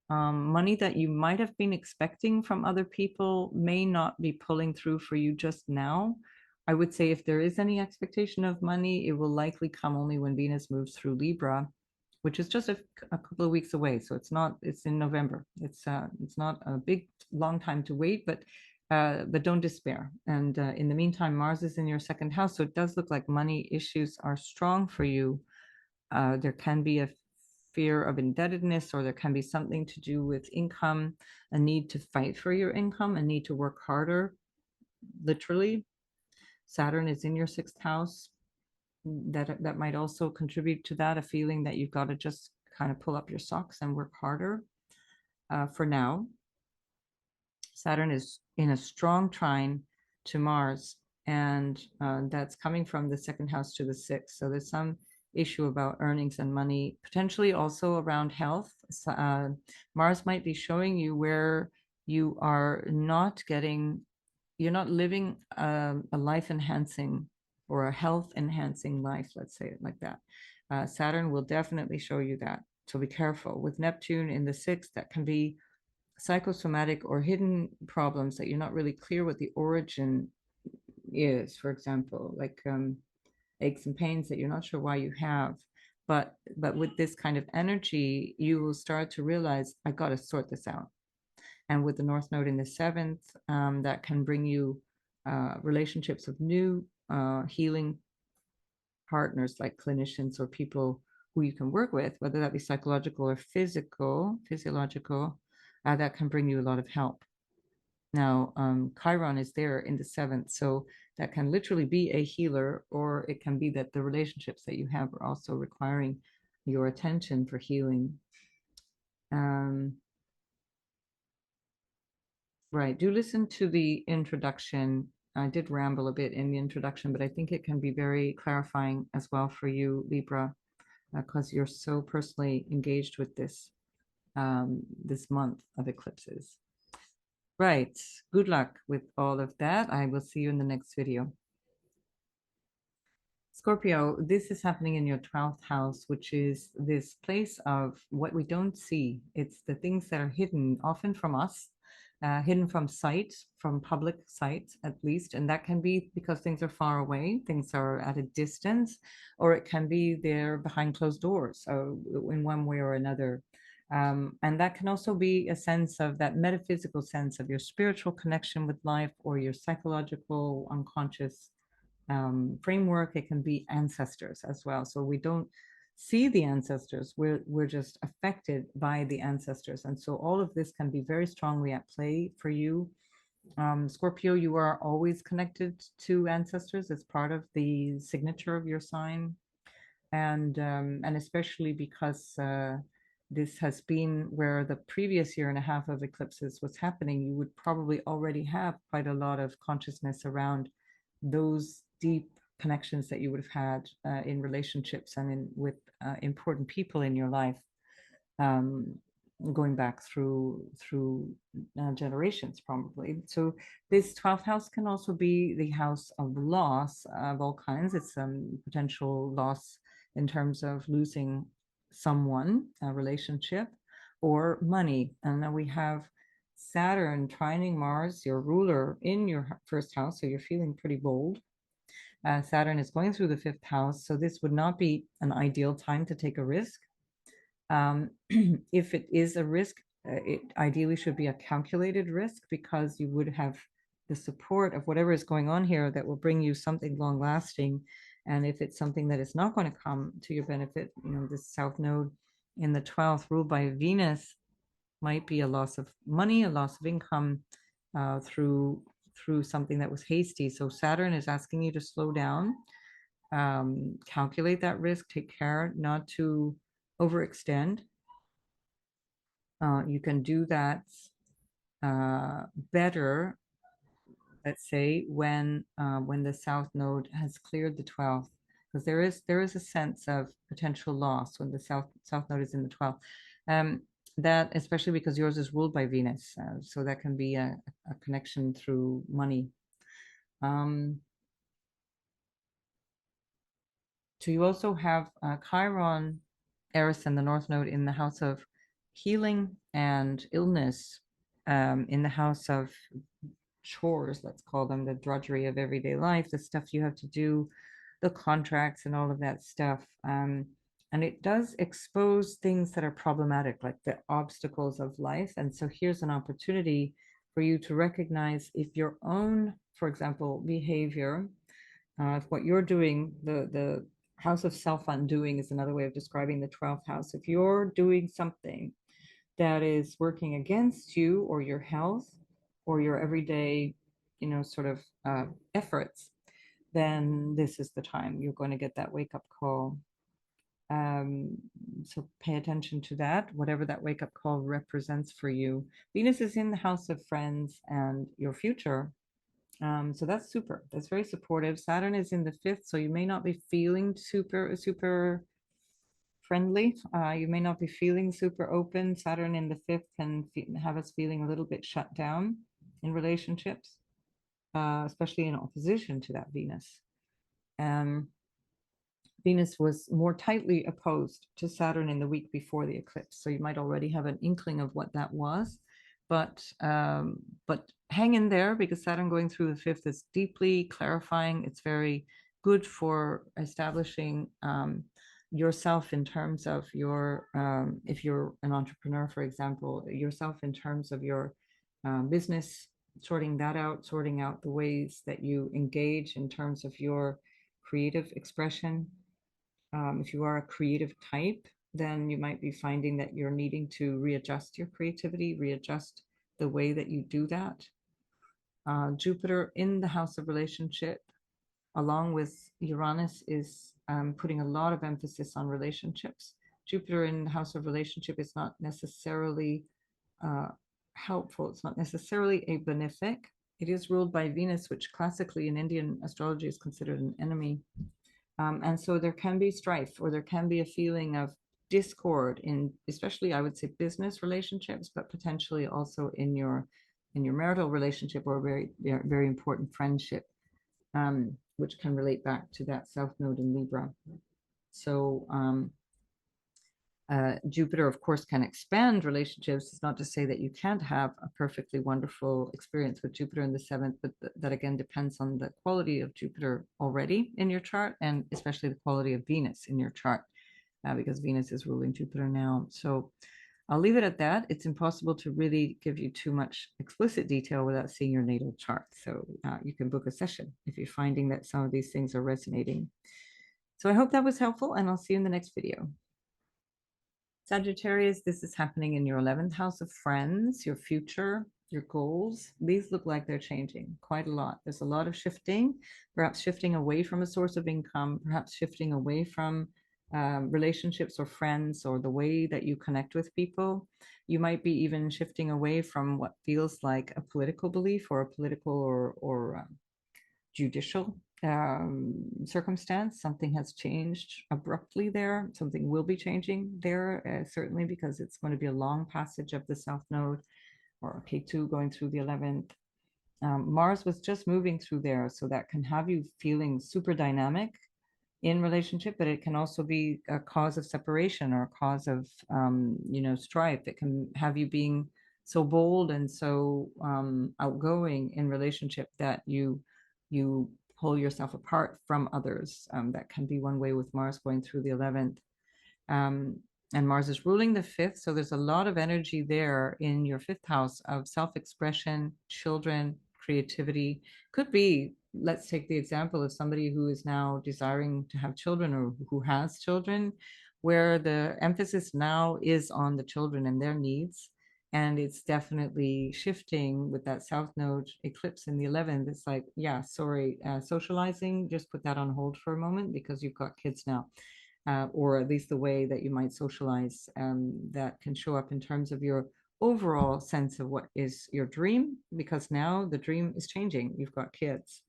Money that you might have been expecting from other people may not be pulling through for you just now. I would say if there is any expectation of money, it will likely come only when Venus moves through Libra, which is just a couple of weeks away. So it's in November. It's not a big, long time to wait, but don't despair. And in the meantime, Mars is in your 2nd house. So it does look like money issues are strong for you. There can be a fear of indebtedness, or there can be something to do with income, a need to fight for your income, a need to work harder, literally. Saturn is in your 6th house. that might also contribute to that, a feeling that you've got to just kind of pull up your socks and work harder. For now, Saturn is in a strong trine to Mars, and that's coming from the second house to the sixth. So there's some issue about earnings and money, potentially also around health. Mars might be showing you where you are not getting, you're not living a life enhancing or a health enhancing life, let's say it like that. Saturn will definitely show you that. So be careful. With Neptune in the sixth, that can be psychosomatic or hidden problems that you're not really clear what the origin is. For example, like aches and pains that you're not sure why you have. But with this kind of energy, you will start to realize, I got to sort this out. And with the North Node in the seventh, that can bring you relationships of new healing partners, like clinicians or people who you can work with, whether that be psychological or physiological, that can bring you a lot of help. Now, Chiron is there in the seventh, so that can literally be a healer, or it can be that the relationships that you have are also requiring your attention for healing. Right. Do listen to the introduction. I did ramble a bit in the introduction, but I think it can be very clarifying as well for you, Libra, because you're so personally engaged with this month of eclipses. Right. Good luck with all of that. I will see you in the next video. Scorpio, this is happening in your 12th house, which is this place of what we don't see. It's the things that are hidden, often from us, hidden from sight, from public sight at least. And that can be because things are far away, things are at a distance, or it can be there behind closed doors, in one way or another. And that can also be a sense of that metaphysical sense of your spiritual connection with life, or your psychological unconscious framework. It can be ancestors as well. So we don't see the ancestors. We're just affected by the ancestors. And so all of this can be very strongly at play for you. Scorpio, you are always connected to ancestors. It's part of the signature of your sign. And especially because this has been where the previous year and a half of eclipses was happening, you would probably already have quite a lot of consciousness around those deep connections that you would have had in relationships and with important people in your life, going back through generations probably. So this 12th house can also be the house of loss of all kinds. It's potential loss in terms of losing someone, a relationship, or money. And then we have Saturn trining Mars, your ruler, in your first house. So you're feeling pretty bold. Saturn is going through the fifth house. So this would not be an ideal time to take a risk. If it is a risk, it ideally should be a calculated risk, because you would have the support of whatever is going on here that will bring you something long lasting. And if it's something that is not going to come to your benefit, this South Node in the 12th, ruled by Venus, might be a loss of money, a loss of income through something that was hasty. So Saturn is asking you to slow down, calculate that risk, take care not to overextend. You can do that better, let's say, when the South Node has cleared the 12th, because there is a sense of potential loss when the South Node is in the 12th. That especially because yours is ruled by Venus, so that can be a connection through money. So you also have Chiron, Eris, and the North Node in the house of healing and illness, in the house of chores, let's call them, the drudgery of everyday life, the stuff you have to do, the contracts and all of that stuff. And it does expose things that are problematic, like the obstacles of life. And so here's an opportunity for you to recognize if your own, for example, behavior, if what you're doing, the house of self-undoing is another way of describing the 12th house. If you're doing something that is working against you or your health or your everyday, sort of efforts, then this is the time you're going to get that wake up call. Um, so pay attention to that, whatever that wake up call represents for you. Venus is in the house of friends and your future. So that's super. That's very supportive. Saturn is in the fifth, so you may not be feeling super friendly. You may not be feeling super open. Saturn in the fifth can have us feeling a little bit shut down in relationships, especially in opposition to that Venus. Um, Venus was more tightly opposed to Saturn in the week before the eclipse, so you might already have an inkling of what that was. But hang in there, because Saturn going through the fifth is deeply clarifying. It's very good for establishing yourself in terms of your, if you're an entrepreneur, for example, yourself in terms of your business, sorting that out, sorting out the ways that you engage in terms of your creative expression. If you are a creative type, then you might be finding that you're needing to readjust your creativity, readjust the way that you do that. Jupiter in the house of relationship, along with Uranus, is putting a lot of emphasis on relationships. Jupiter in the house of relationship is not necessarily helpful. It's not necessarily a benefic. It is ruled by Venus, which classically in Indian astrology is considered an enemy. And so there can be strife, or there can be a feeling of discord in, especially I would say, business relationships, but potentially also in your marital relationship, or very important friendship, which can relate back to that South Node in Libra. So Jupiter, of course, can expand relationships. It's not to say that you can't have a perfectly wonderful experience with Jupiter in the seventh, but that again depends on the quality of Jupiter already in your chart, and especially the quality of Venus in your chart, because Venus is ruling Jupiter now. So I'll leave it at that. It's impossible to really give you too much explicit detail without seeing your natal chart. So you can book a session if you're finding that some of these things are resonating. So I hope that was helpful, and I'll see you in the next video. Sagittarius, this is happening in your 11th house of friends, your future, your goals. These look like they're changing quite a lot. There's a lot of shifting, perhaps shifting away from a source of income, perhaps shifting away from relationships or friends, or the way that you connect with people. You might be even shifting away from what feels like a political belief, or a political or judicial circumstance. Something has changed abruptly there. Something will be changing there, certainly, because it's going to be a long passage of the South Node, or K2 going through the 11th. Mars was just moving through there, so that can have you feeling super dynamic in relationship, but it can also be a cause of separation, or a cause of strife. It can have you being so bold and so outgoing in relationship that you pull yourself apart from others. That can be one way with Mars going through the 11th. And Mars is ruling the fifth, so there's a lot of energy there in your fifth house of self-expression, children, creativity. Could be, let's take the example of somebody who is now desiring to have children, or who has children, where the emphasis now is on the children and their needs. And it's definitely shifting with that South Node eclipse in the 11th. It's like, yeah, sorry, socializing, just put that on hold for a moment, because you've got kids now. Or at least the way that you might socialize, that can show up in terms of your overall sense of what is your dream, because now the dream is changing. You've got kids,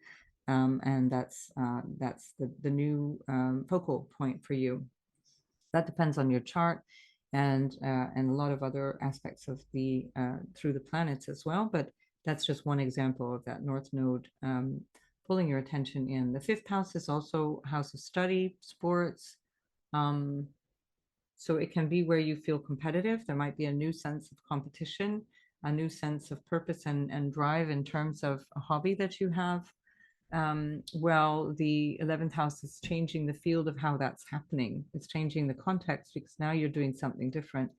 and that's the new focal point for you. That depends on your chart, and a lot of other aspects of the through the planets as well. But that's just one example of that North Node pulling your attention in. The fifth house is also house of study, sports. So it can be where you feel competitive. There might be a new sense of competition, a new sense of purpose and drive in terms of a hobby that you have. Well, the 11th house is changing the field of how that's happening. It's changing the context, because now you're doing something different.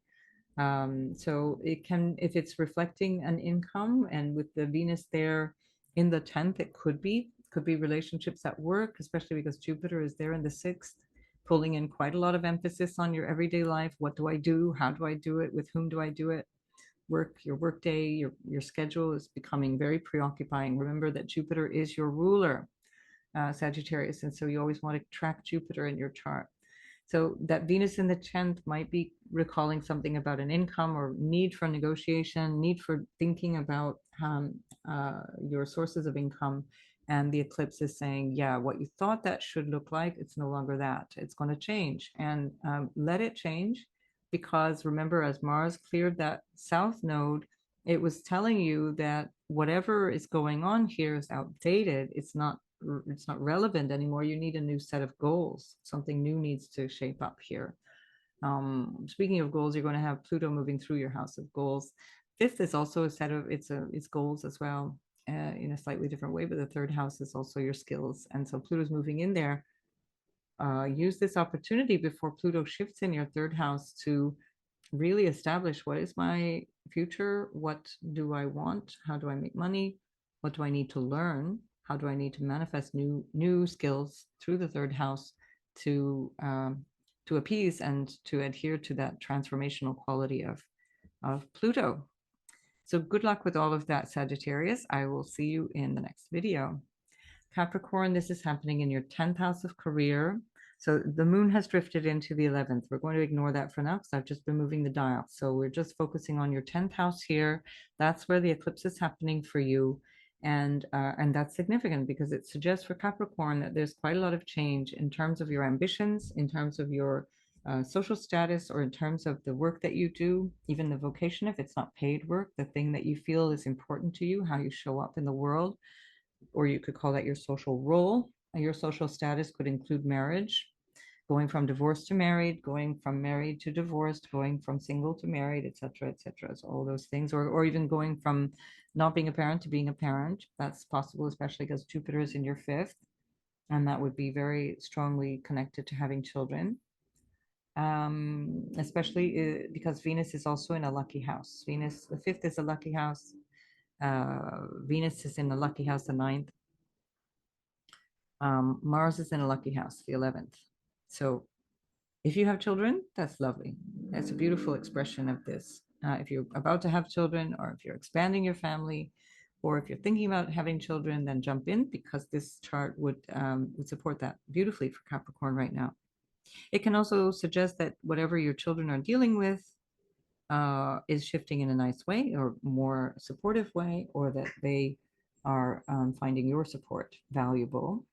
So it can, if it's reflecting an income, and with the Venus there in the 10th, it could be relationships at work, especially because Jupiter is there in the 6th, pulling in quite a lot of emphasis on your everyday life. What do I do? How do I do it? With whom do I do it? Your work day, your schedule is becoming very preoccupying. Remember that Jupiter is your ruler. Sagittarius, and so you always want to track Jupiter in your chart. So that Venus in the 10th might be recalling something about an income or need for negotiation, need for thinking about your sources of income. And the eclipse is saying, yeah, what you thought that should look like, it's no longer that. It's going to change, and let it change, because remember, as Mars cleared that south node, it was telling you that whatever is going on here is outdated. It's not relevant anymore. You need a new set of goals. Something new needs to shape up here. Speaking of goals, you're going to have Pluto moving through your house of goals. Fifth is also a set of it's goals as well, in a slightly different way. But the third house is also your skills, and so Pluto's moving in there. Use this opportunity before Pluto shifts in your third house to really establish, what is my future? What do I want? How do I make money? What do I need to learn? How do I need to manifest new skills through the third house to appease and to adhere to that transformational quality of Pluto? So good luck with all of that, Sagittarius. I will see you in the next video. Capricorn, this is happening in your 10th house of career. So the moon has drifted into the 11th. We're going to ignore that for now because I've just been moving the dial. So we're just focusing on your 10th house here. That's where the eclipse is happening for you. And that's significant because it suggests for Capricorn that there's quite a lot of change in terms of your ambitions, in terms of your social status, or in terms of the work that you do, even the vocation, if it's not paid work, the thing that you feel is important to you, how you show up in the world, or you could call that your social role. Your social status could include marriage, going from divorced to married, going from married to divorced, going from single to married, etc., etc. So all those things, or even going from not being a parent to being a parent. That's possible, especially because Jupiter is in your fifth, and that would be very strongly connected to having children. Especially because Venus is also in a lucky house. Venus, the fifth is a lucky house. Venus is in the lucky house, the ninth. Mars is in a lucky house, the 11th. So if you have children, that's lovely. That's a beautiful expression of this. If you're about to have children, or if you're expanding your family, or if you're thinking about having children, then jump in, because this chart would support that beautifully for Capricorn right now. It can also suggest that whatever your children are dealing with is shifting in a nice way, or more supportive way, or that they are finding your support valuable.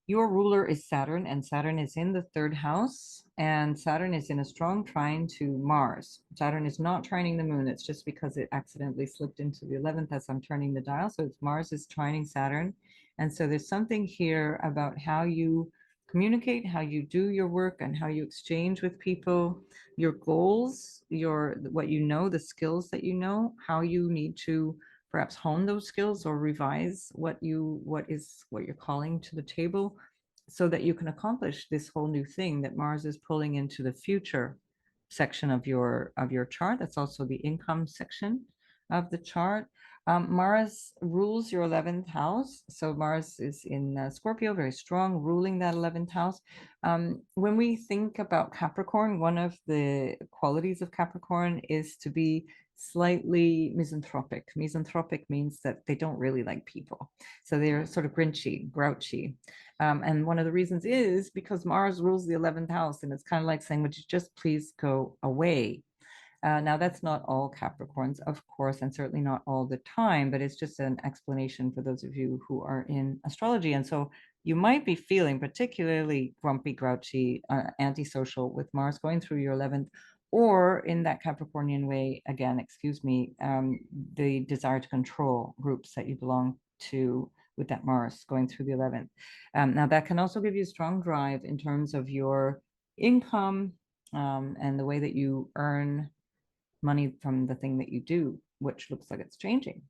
Your ruler is Saturn, and Saturn is in the third house, and Saturn is in a strong trine to Mars. Saturn is not trining the moon. It's just because it accidentally slipped into the 11th as I'm turning the dial. So it's Mars is trining Saturn. And so there's something here about how you communicate, how you do your work, and how you exchange with people, your goals, what you know, the skills that you know, how you need to perhaps hone those skills or revise what you're calling to the table, so that you can accomplish this whole new thing that Mars is pulling into the future section of your chart. That's also the income section of the chart. Mars rules your 11th house. So Mars is in Scorpio, very strong, ruling that 11th house. When we think about Capricorn, one of the qualities of Capricorn is to be slightly misanthropic. Misanthropic means that they don't really like people. So they're sort of grouchy. And one of the reasons is because Mars rules the 11th house, and it's kind of like saying, would you just please go away? Now, that's not all Capricorns, of course, and certainly not all the time, but it's just an explanation for those of you who are in astrology. And so you might be feeling particularly grumpy, grouchy, antisocial with Mars going through your 11th, or in that Capricornian way, again, excuse me, the desire to control groups that you belong to with that Mars going through the 11th. Now, that can also give you a strong drive in terms of your income and the way that you earn money from the thing that you do, which looks like it's changing.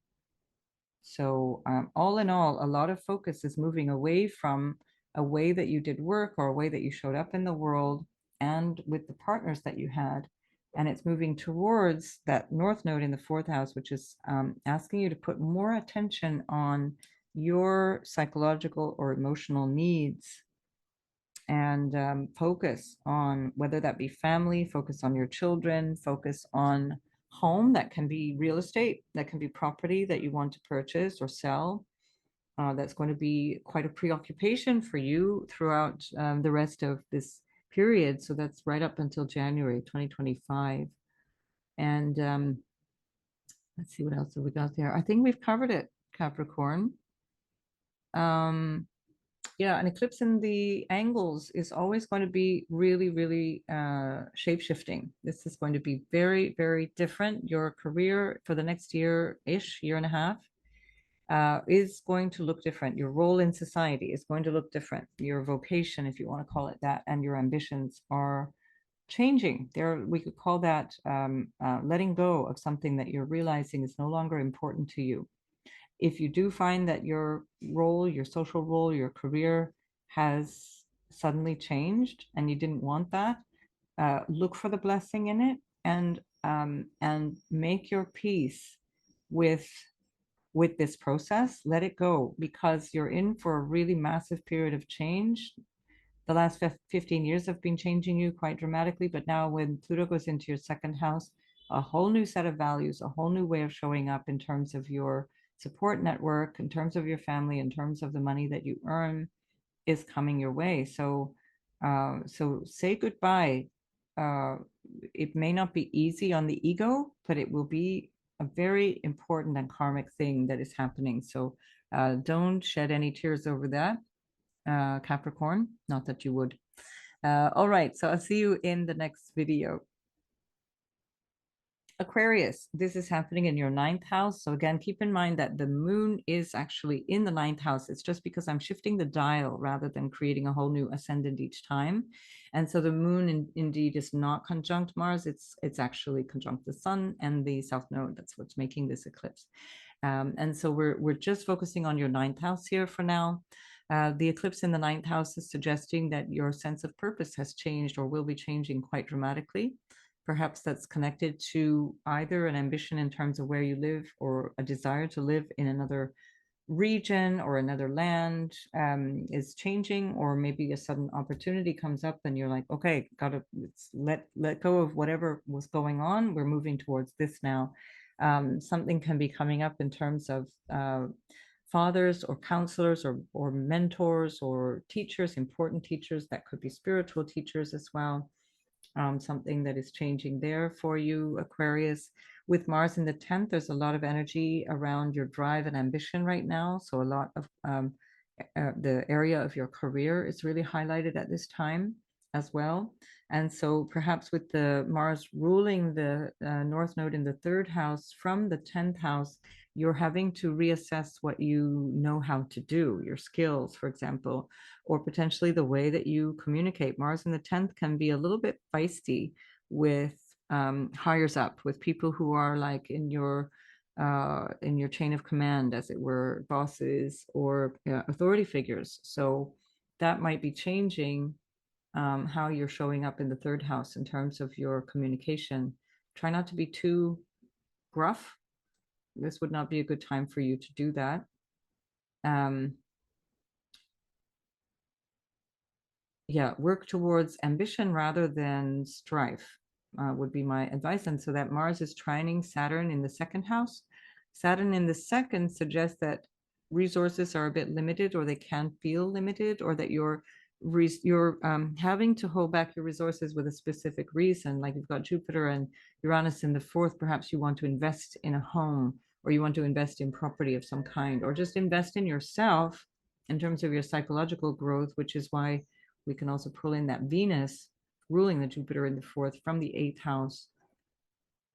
So all in all, a lot of focus is moving away from a way that you did work, or a way that you showed up in the world and with the partners that you had. And it's moving towards that north node in the fourth house, which is asking you to put more attention on your psychological or emotional needs, and focus on, whether that be family, focus on your children, focus on home. That can be real estate, that can be property that you want to purchase or sell. That's going to be quite a preoccupation for you throughout the rest of this period. So that's right up until January 2025. And let's see what else have we got there. I think we've covered it, Capricorn. Um, yeah, an eclipse in the angles is always going to be really, really shape-shifting. This is going to be very, very different. Your career for the next year-ish, year and a half, is going to look different. Your role in society is going to look different. Your vocation, if you want to call it that, and your ambitions are changing. There, we could call that letting go of something that you're realizing is no longer important to you. If you do find that your role, your social role, your career has suddenly changed and you didn't want that, look for the blessing in it, and make your peace with this process. Let it go, because you're in for a really massive period of change. The last 15 years have been changing you quite dramatically, but now when Pluto goes into your second house, a whole new set of values, a whole new way of showing up in terms of your support network, in terms of your family, in terms of the money that you earn, is coming your way. So so say goodbye. uh, it may not be easy on the ego, but it will be a very important and karmic thing that is happening. So don't shed any tears over that, Capricorn. Not that you would. All right, so I'll see you in the next video. Aquarius, this is happening in your ninth house. So again, keep in mind that the moon is actually in the ninth house. It's just because I'm shifting the dial rather than creating a whole new ascendant each time. And so the moon indeed is not conjunct Mars. It's actually conjunct the sun and the south node. That's what's making this eclipse. And so we're just focusing on your ninth house here for now. The eclipse in the ninth house is suggesting that your sense of purpose has changed or will be changing quite dramatically. Perhaps that's connected to either an ambition in terms of where you live, or a desire to live in another region or another land is changing, or maybe a sudden opportunity comes up and you're like, okay, gotta let go of whatever was going on. We're moving towards this now. Something can be coming up in terms of fathers or counselors or mentors or teachers, important teachers. That could be spiritual teachers as well. Something that is changing there for you, Aquarius. With Mars in the 10th, there's a lot of energy around your drive and ambition right now. So a lot of the area of your career is really highlighted at this time as well. And so perhaps with the Mars ruling the North Node in the third house from the 10th house, you're having to reassess what you know how to do, your skills, for example, or potentially the way that you communicate. Mars in the 10th can be a little bit feisty with higher up, with people who are like in your chain of command, as it were, bosses or authority figures. So that might be changing how you're showing up in the third house in terms of your communication. Try not to be too gruff. This would not be a good time for you to do that. Yeah, work towards ambition rather than strife would be my advice. And so that Mars is trining Saturn in the second house. Saturn in the second suggests that resources are a bit limited, or they can feel limited, or that you're having to hold back your resources with a specific reason. Like you've got Jupiter and Uranus in the fourth. Perhaps you want to invest in a home, or you want to invest in property of some kind, or just invest in yourself in terms of your psychological growth, which is why we can also pull in that Venus ruling the Jupiter in the fourth from the eighth house,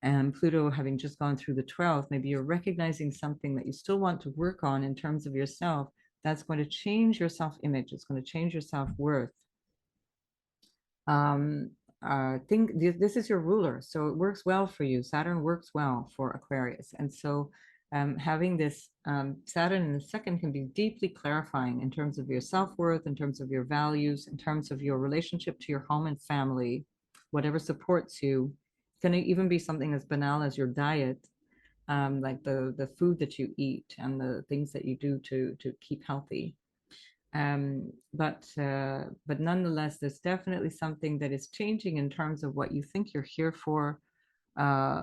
and Pluto having just gone through the 12th. Maybe you're recognizing something that you still want to work on in terms of yourself. That's going to change your self-image. It's going to change your self-worth. Think this is your ruler, so it works well for you. Saturn works well for Aquarius, and so having this Saturn in the second can be deeply clarifying in terms of your self-worth, in terms of your values, in terms of your relationship to your home and family, whatever supports you. It's going to even be something as banal as your diet, like the food that you eat and the things that you do to keep healthy. But nonetheless, there's definitely something that is changing in terms of what you think you're here for,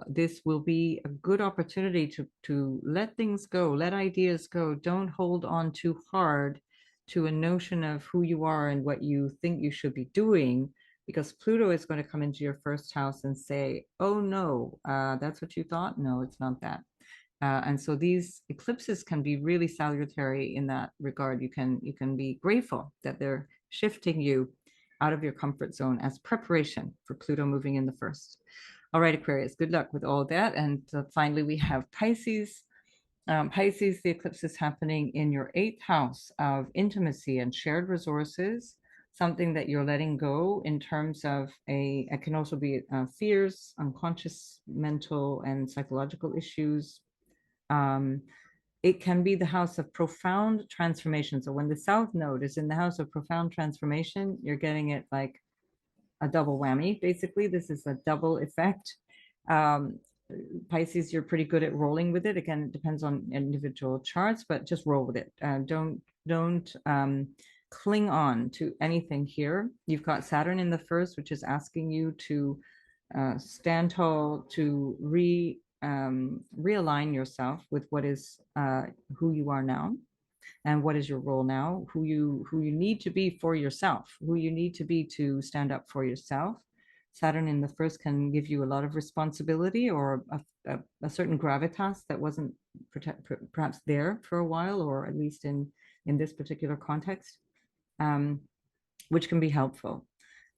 this will be a good opportunity to let things go, let ideas go. Don't hold on too hard to a notion of who you are and what you think you should be doing, because Pluto is going to come into your first house and say, oh no, that's what you thought. No, it's not that. And so these eclipses can be really salutary in that regard. You can be grateful that they're shifting you out of your comfort zone as preparation for Pluto moving in the first. All right, Aquarius, good luck with all that. And finally, we have Pisces. Pisces, the eclipse is happening in your eighth house of intimacy and shared resources, something that you're letting go in terms of it can also be fears, unconscious mental and psychological issues. Um, it can be the house of profound transformation. So when the South Node is in the house of profound transformation, you're getting it like a double whammy. Basically, this is a double effect. Um, Pisces, you're pretty good at rolling with it. Again, it depends on individual charts, but just roll with it. Don't cling on to anything here. You've got Saturn in the first, which is asking you to stand tall, to realign yourself with what is who you are now and what is your role now, who you need to be for yourself, who you need to be to stand up for yourself. Saturn in the first can give you a lot of responsibility or a certain gravitas that wasn't perhaps there for a while, or at least in this particular context, um, which can be helpful.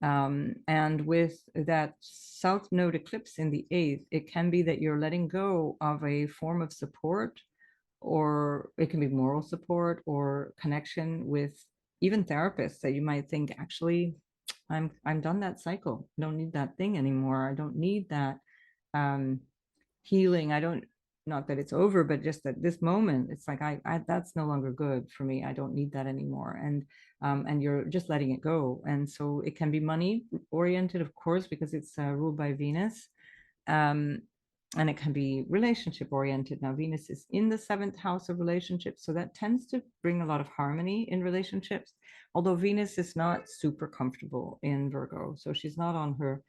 And with that South Node eclipse in the eighth, it can be that you're letting go of a form of support, or it can be moral support or connection with even therapists that you might think, actually, I'm done that cycle. I don't need that thing anymore. I don't need that um, healing. I don't, not that it's over, but just at this moment, it's like I that's no longer good for me. I don't need that anymore. And you're just letting it go. And so it can be money oriented, of course, because it's ruled by Venus. Um, and it can be relationship oriented. Now, Venus is in the seventh house of relationships, so that tends to bring a lot of harmony in relationships. Although Venus is not super comfortable in Virgo, so she's not on her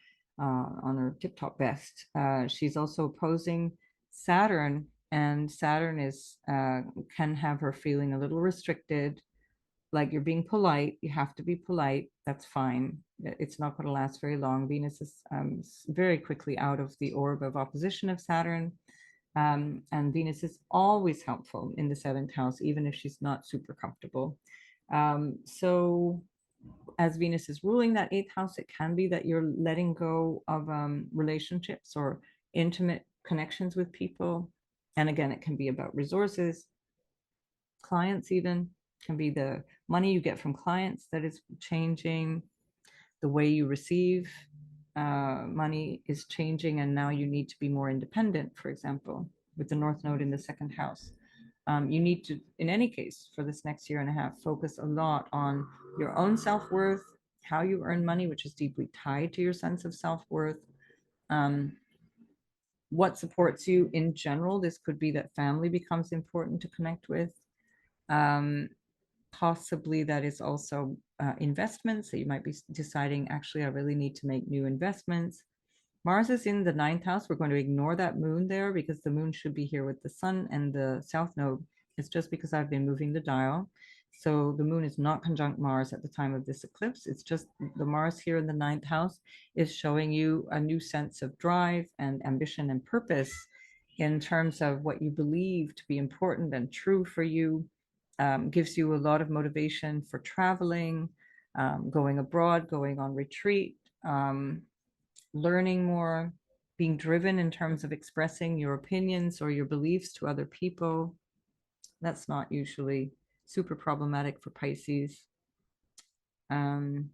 tip top best. She's also opposing Saturn, and Saturn is can have her feeling a little restricted, like you're being polite. You have to be polite. That's fine. It's not going to last very long. Venus is very quickly out of the orb of opposition of Saturn. And Venus is always helpful in the seventh house, even if she's not super comfortable. So as Venus is ruling that eighth house, it can be that you're letting go of relationships or intimate connections with people. And again, it can be about resources, clients, even can be the money you get from clients that is changing. The way you receive money is changing, and now you need to be more independent. For example, with the North Node in the second house, you need to, in any case, for this next year and a half, focus a lot on your own self-worth, how you earn money, which is deeply tied to your sense of self-worth. Um, what supports you in general. This could be that family becomes important to connect with. Um, Possibly that is also investments, that you might be deciding, actually, I really need to make new investments. Mars is in the ninth house. We're going to ignore that moon there because the moon should be here with the sun and the south node. It's just because I've been moving the dial. So the moon is not conjunct Mars at the time of this eclipse. It's just the Mars here in the ninth house is showing you a new sense of drive and ambition and purpose in terms of what you believe to be important and true for you. Gives you a lot of motivation for traveling, going abroad, going on retreat, learning more, being driven in terms of expressing your opinions or your beliefs to other people. That's not usually super problematic for Pisces. But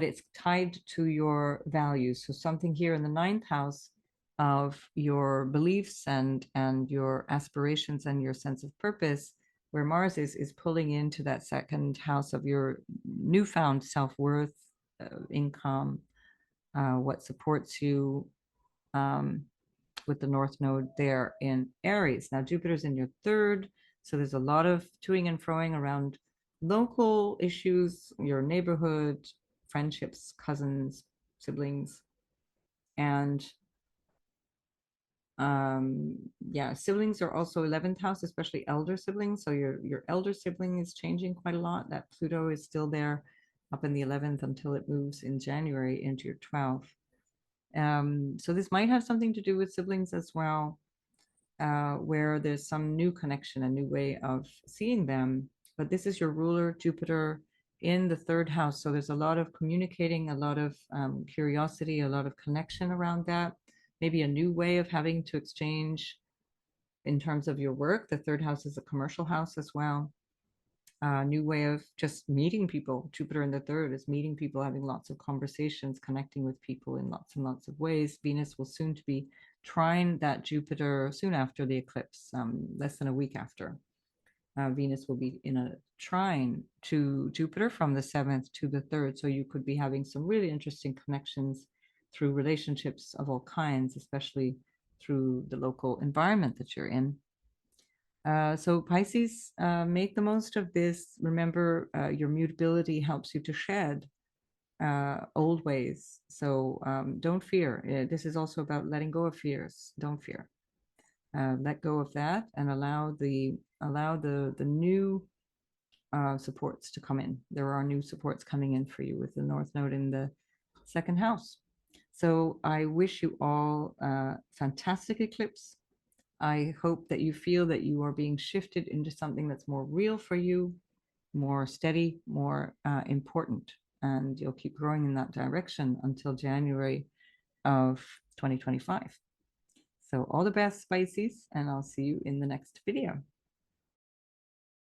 it's tied to your values. So something here in the ninth house of your beliefs and your aspirations and your sense of purpose, where Mars is pulling into that second house of your newfound self-worth, income, what supports you, with the North Node there in Aries. Now, Jupiter's in your third, so there's a lot of toing and froing around local issues, your neighborhood, friendships, cousins, siblings. And Yeah, siblings are also 11th house, especially elder siblings. So your elder sibling is changing quite a lot. That Pluto is still there up in the 11th until it moves in January into your 12th. So this might have something to do with siblings as well, where there's some new connection, a new way of seeing them. But this is your ruler, Jupiter, in the third house. So there's a lot of communicating, a lot of curiosity, a lot of connection around that. Maybe a new way of having to exchange in terms of your work. The third house is a commercial house as well. A new way of just meeting people. Jupiter in the third is meeting people, having lots of conversations, connecting with people in lots and lots of ways. Venus will soon to be trine that Jupiter soon after the eclipse, less than a week after. Venus will be in a trine to Jupiter from the 7th to the 3rd. So you could be having some really interesting connections through relationships of all kinds, especially through the local environment that you're in. So Pisces, make the most of this. Remember, your mutability helps you to shed old ways. So don't fear. This is also about letting go of fears. Don't fear. Let go of that and allow the new supports to come in. There are new supports coming in for you with the North Node in the second house. So I wish you all a fantastic eclipse. I hope that you feel that you are being shifted into something that's more real for you, more steady, more important, and you'll keep growing in that direction until January of 2025. So all the best, Pisces, and I'll see you in the next video.